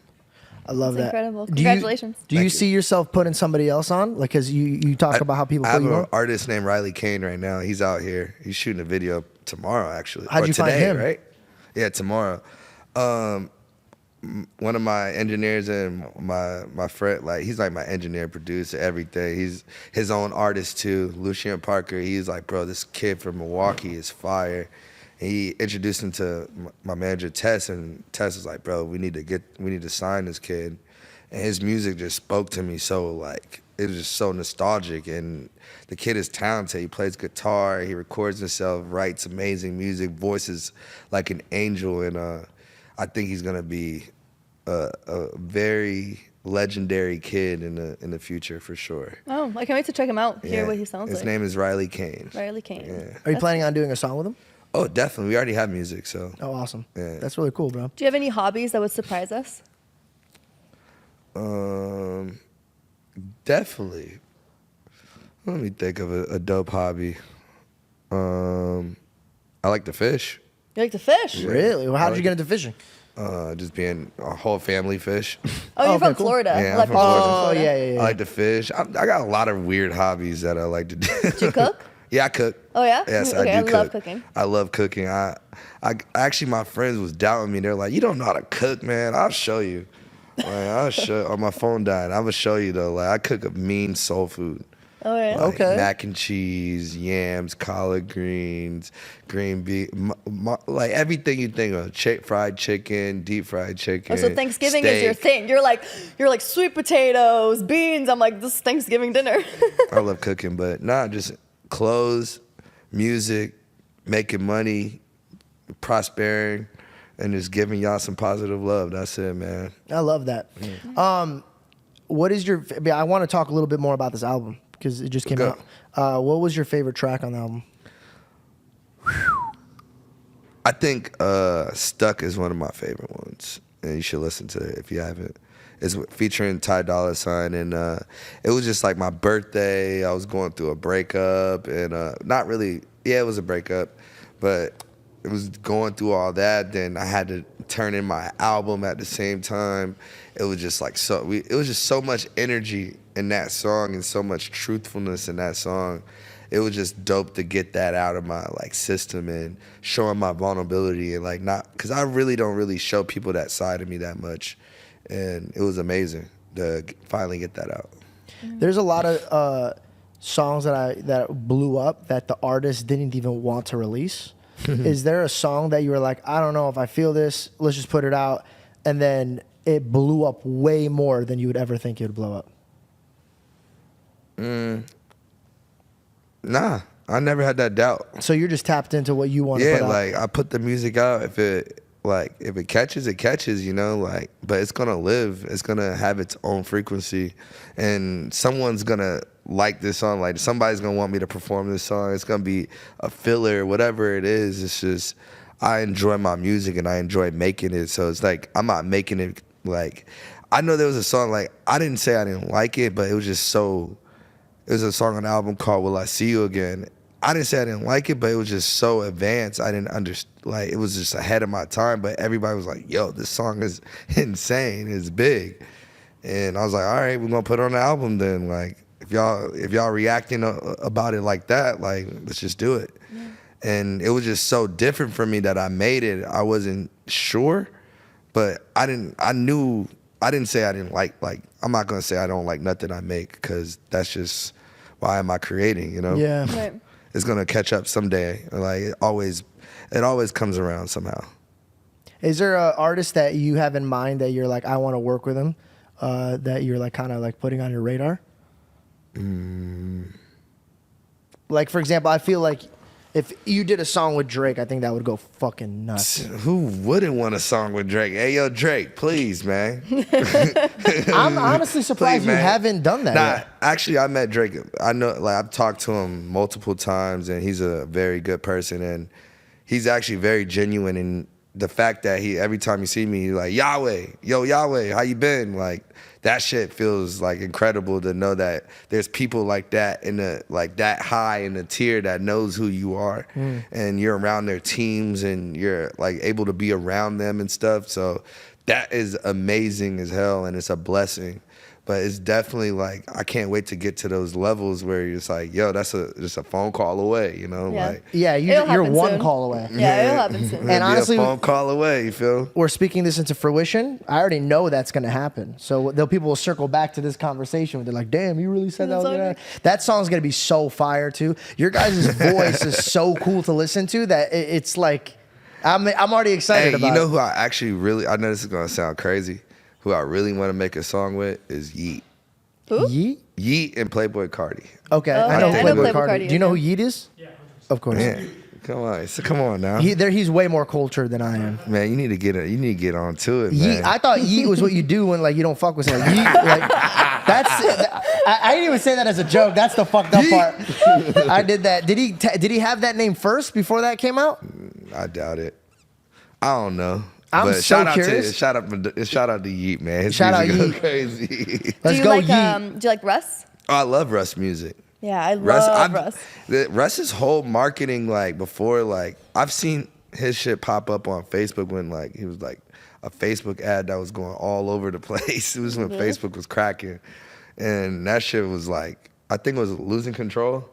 I love That's that. incredible. Congratulations. Do you see yourself putting somebody else on? Like, because you talk about how people I put have you an on? artist named Riley Kane right now. He's out here. He's shooting a video tomorrow, actually. How'd or you today, find him? Right? Yeah, tomorrow. One of my engineers and my friend, like, he's like my engineer, producer, everything. He's his own artist too. Lucien Parker. He's like, bro, this kid from Milwaukee is fire. And he introduced him to my manager Tess, and Tess was like, bro, we need to sign this kid. And his music just spoke to me so, like, it was just so nostalgic. And the kid is talented. He plays guitar, he records himself, writes amazing music, voices like an angel. And I think he's gonna be a very legendary kid in the future for sure. Oh, I can't wait to check him out, hear Yeah. what he sounds like. His name is Riley Kane. Riley Kane. Yeah. Are you planning on doing a song with him? Oh, definitely. We already have music, so. Oh, awesome. Yeah. That's really cool, bro. Do you have any hobbies that would surprise us? Definitely. Let me think of a dope hobby. I like to fish. You like to fish? Yeah. Really? Well, how did I you like get into fishing? Just being a whole family fish. Oh, you're okay, from cool. Florida. Yeah, A lot I'm of people from live in Oh, Florida. yeah. I like to fish. I got a lot of weird hobbies that I like to do. Do you cook? Yeah, I cook. Oh, yeah? Yes, Okay, I do I cook. love cooking. I love cooking. I actually, my friends was doubting me. They're like, "You don't know how to cook, man. I'll show you." Like, I'll show. Oh, my phone died. I'm gonna show you though. Like, I cook a mean soul food. Oh, yeah. Like Okay. mac and cheese, yams, collard greens, green beef, like everything you think of. Fried chicken, deep fried chicken. Oh, so Thanksgiving is your steak. thing. You're like sweet potatoes, beans. I'm like, this is Thanksgiving dinner. I love cooking, but just clothes, music, making money, prospering, and just giving y'all some positive love. That's it, man. I love that. What is your? I want to talk a little bit more about this album because it just came Go. out. What was your favorite track on the album? I think Stuck is one of my favorite ones, and you should listen to it if you haven't. It's featuring Tyla Yaweh, and it was just like my birthday. I was going through a breakup, and not really, yeah, it was a breakup, but it was going through all that. Then I had to turn in my album at the same time. It was just like it was just so much energy in that song and so much truthfulness in that song. It was just dope to get that out of my like system and showing my vulnerability and like not, because I really don't really show people that side of me that much, and it was amazing to finally get that out. There's a lot of songs that blew up that the artist didn't even want to release. Is there a song that you were like, I don't know if I feel this, let's just put it out, and then it blew up way more than you would ever think it would blow up? Nah, I never had that doubt. So you're just tapped into what you want to Yeah, put out. like I put the music out. If it catches, it catches, you know, like, but it's gonna live. It's gonna have its own frequency, and someone's gonna like this song. Like, somebody's gonna want me to perform this song. It's gonna be a filler, whatever it is. It's just, I enjoy my music and I enjoy making it. So it's like, I'm not making it like, I know there was a song, like, I didn't say I didn't like it, but it was just so, it was a song on the album called Will I See You Again. I didn't say I didn't like it, but it was just so advanced. I didn't understand. Like, it was just ahead of my time. But everybody was like, "Yo, this song is insane. It's big." And I was like, "All right, we're gonna put it on the album then. Like, if y'all reacting about it like that, like, let's just do it." Yeah. And it was just so different for me that I made it. I wasn't sure, but I didn't say I didn't like. I'm not gonna say I don't like nothing I make, because that's just, why am I creating? You know? Yeah. Right. It's gonna catch up someday. Like, it always comes around somehow. Is there an artist that you have in mind that you're like, I want to work with him, that you're like kind of like putting on your radar? Like, for example, I feel like if you did a song with Drake, I think that would go fucking nuts. Who wouldn't want a song with Drake? Hey, yo, Drake, please, man. I'm honestly surprised Please, you man. haven't done that Nah, yet. actually, I met Drake. I know, like, I've talked to him multiple times, and he's a very good person, and he's actually very genuine. And the fact that every time you see me, he's like, Yahweh, yo, Yahweh, how you been? Like, that shit feels like incredible to know that there's people like that that high in the tier that knows who you are, and you're around their teams, and you're like able to be around them and stuff. So that is amazing as hell, and it's a blessing. But it's definitely like, I can't wait to get to those levels where you're just like, yo, that's just a phone call away, you know? Yeah. Like, Yeah, It'll you're happen one soon. call away. Yeah, it'll happen soon. And honestly, a phone call away, you feel? we're speaking this into fruition. I already know that's going to happen. So people will circle back to this conversation. They're like, damn, you really said that was going to happen? That song's going to be so fire, too. Your guys' voice is so cool to listen to that it's like, I'm already excited about it. You know who I actually really, I know this is going to sound crazy, who I really want to make a song with is Yeet. Who? Yeet? Yeet and Playboy Cardi. Okay, Oh, I know okay. I know Playboy Playboy Cardi. Cardi Do you know is, who Yeet is? Yeah. Of course. Man, come on now. He's way more cultured than I am. Man, you need to get on to it, Yeet, man. I thought yeet was what you do when like you don't fuck with someone. Yeet, like that's. I didn't even say that as a joke. That's the fucked up part. I did that. Did he have that name first before that came out? I doubt it. I don't know. I'm But so shout curious. Shout out to Yeet, man. His Shout out music Yeet. go crazy. Let's do go you like yeet. do you like Russ? Oh, I love Russ music. Yeah, I love Russ. Russ's whole marketing, like, before, like, I've seen his shit pop up on Facebook when, like, he was like a Facebook ad that was going all over the place. It was when Facebook was cracking, and that shit was like, I think it was Losing Control.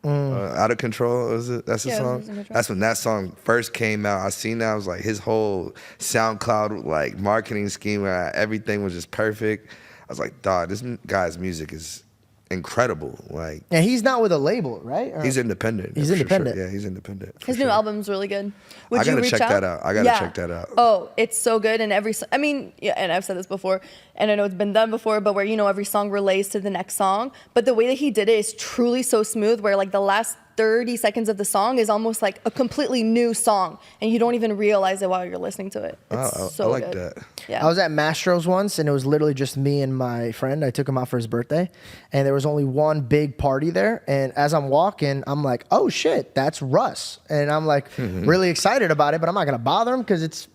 Out of Control, was it? That's the song. Losing Control. That's when that song first came out. I seen that. I was like, his whole SoundCloud like marketing scheme, where everything was just perfect. I was like, dog, this guy's music is incredible. Like, And he's not with a label, right? Or- he's independent. He's for independent. Sure. Yeah, he's independent. for His sure. new album's really good. Would I you gotta reach check out? that out. I gotta check that out. Oh, it's so good. And I mean, yeah, and I've said this before, and I know it's been done before, but where, you know, every song relates to the next song. But the way that he did it is truly so smooth, where like the last 30 seconds of the song is almost like a completely new song, and you don't even realize it while you're listening to it. It's I so like good. that. Yeah. I was at Mastro's once, and it was literally just me and my friend. I took him out for his birthday, and there was only one big party there. And as I'm walking, I'm like, oh shit, that's Russ. And I'm like really excited about it, but I'm not going to bother him because it's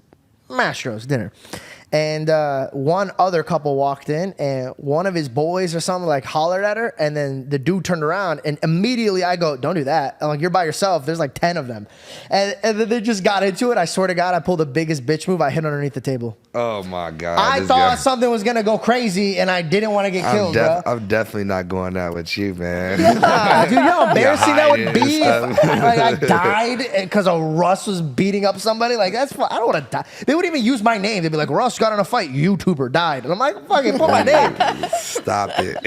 Mastro's dinner. And one other couple walked in, and one of his boys or something like hollered at her, and then the dude turned around, and immediately I go, don't do that. I'm like, you're by yourself. There's like 10 of them. And then they just got into it. I swear to God, I pulled the biggest bitch move. I hit underneath the table. Oh my God. I this thought guy- something was going to go crazy, and I didn't want to get killed, bro. I'm definitely not going out with you, man. Dude, you know how embarrassing that would hiding be and if stuff. like, I died because a Russ was beating up somebody? Like, that's I don't want to die. They wouldn't even use my name. They'd be like, Russ got in a fight. YouTuber died. And I'm like, fucking put my name. Stop it.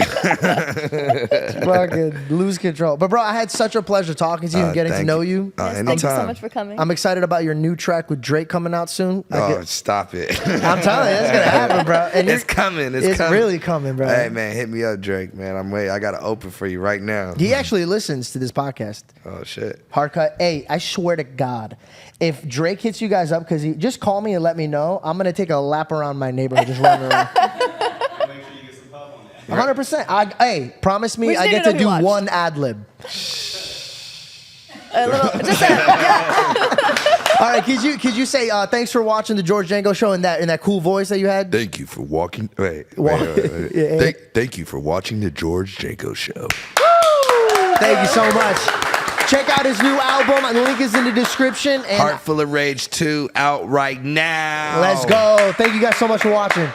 Fucking lose control. But, bro, I had such a pleasure talking to you and getting to Thank know you. Yes, anytime. thank you so much for coming. I'm excited about your new track with Drake coming out soon. Stop it. I'm telling you, it's going to happen, bro. And It's coming. It's coming. really coming, bro. Hey, man, hit me up, Drake, man. I'm waiting. I got to open for you right now. He actually listens to this podcast. Oh, shit. Hardcut. Hey, I swear to God, if Drake hits you guys up, because just call me and let me know. I'm going to take a lap around my neighborhood, just running around. Make sure you get some pub on that. 100%. Hey, promise me We just I need get to to know do who watched. one ad lib. A little, just yeah. All right, could you say thanks for watching the George Janko show in that cool voice that you had? Thank you for walking. Wait. Yeah. Thank you for watching the George Janko Show. Thank you so much. Check out his new album. The link is in the description. And Heart Full of Rage 2 out right now. let's go. Thank you guys so much for watching.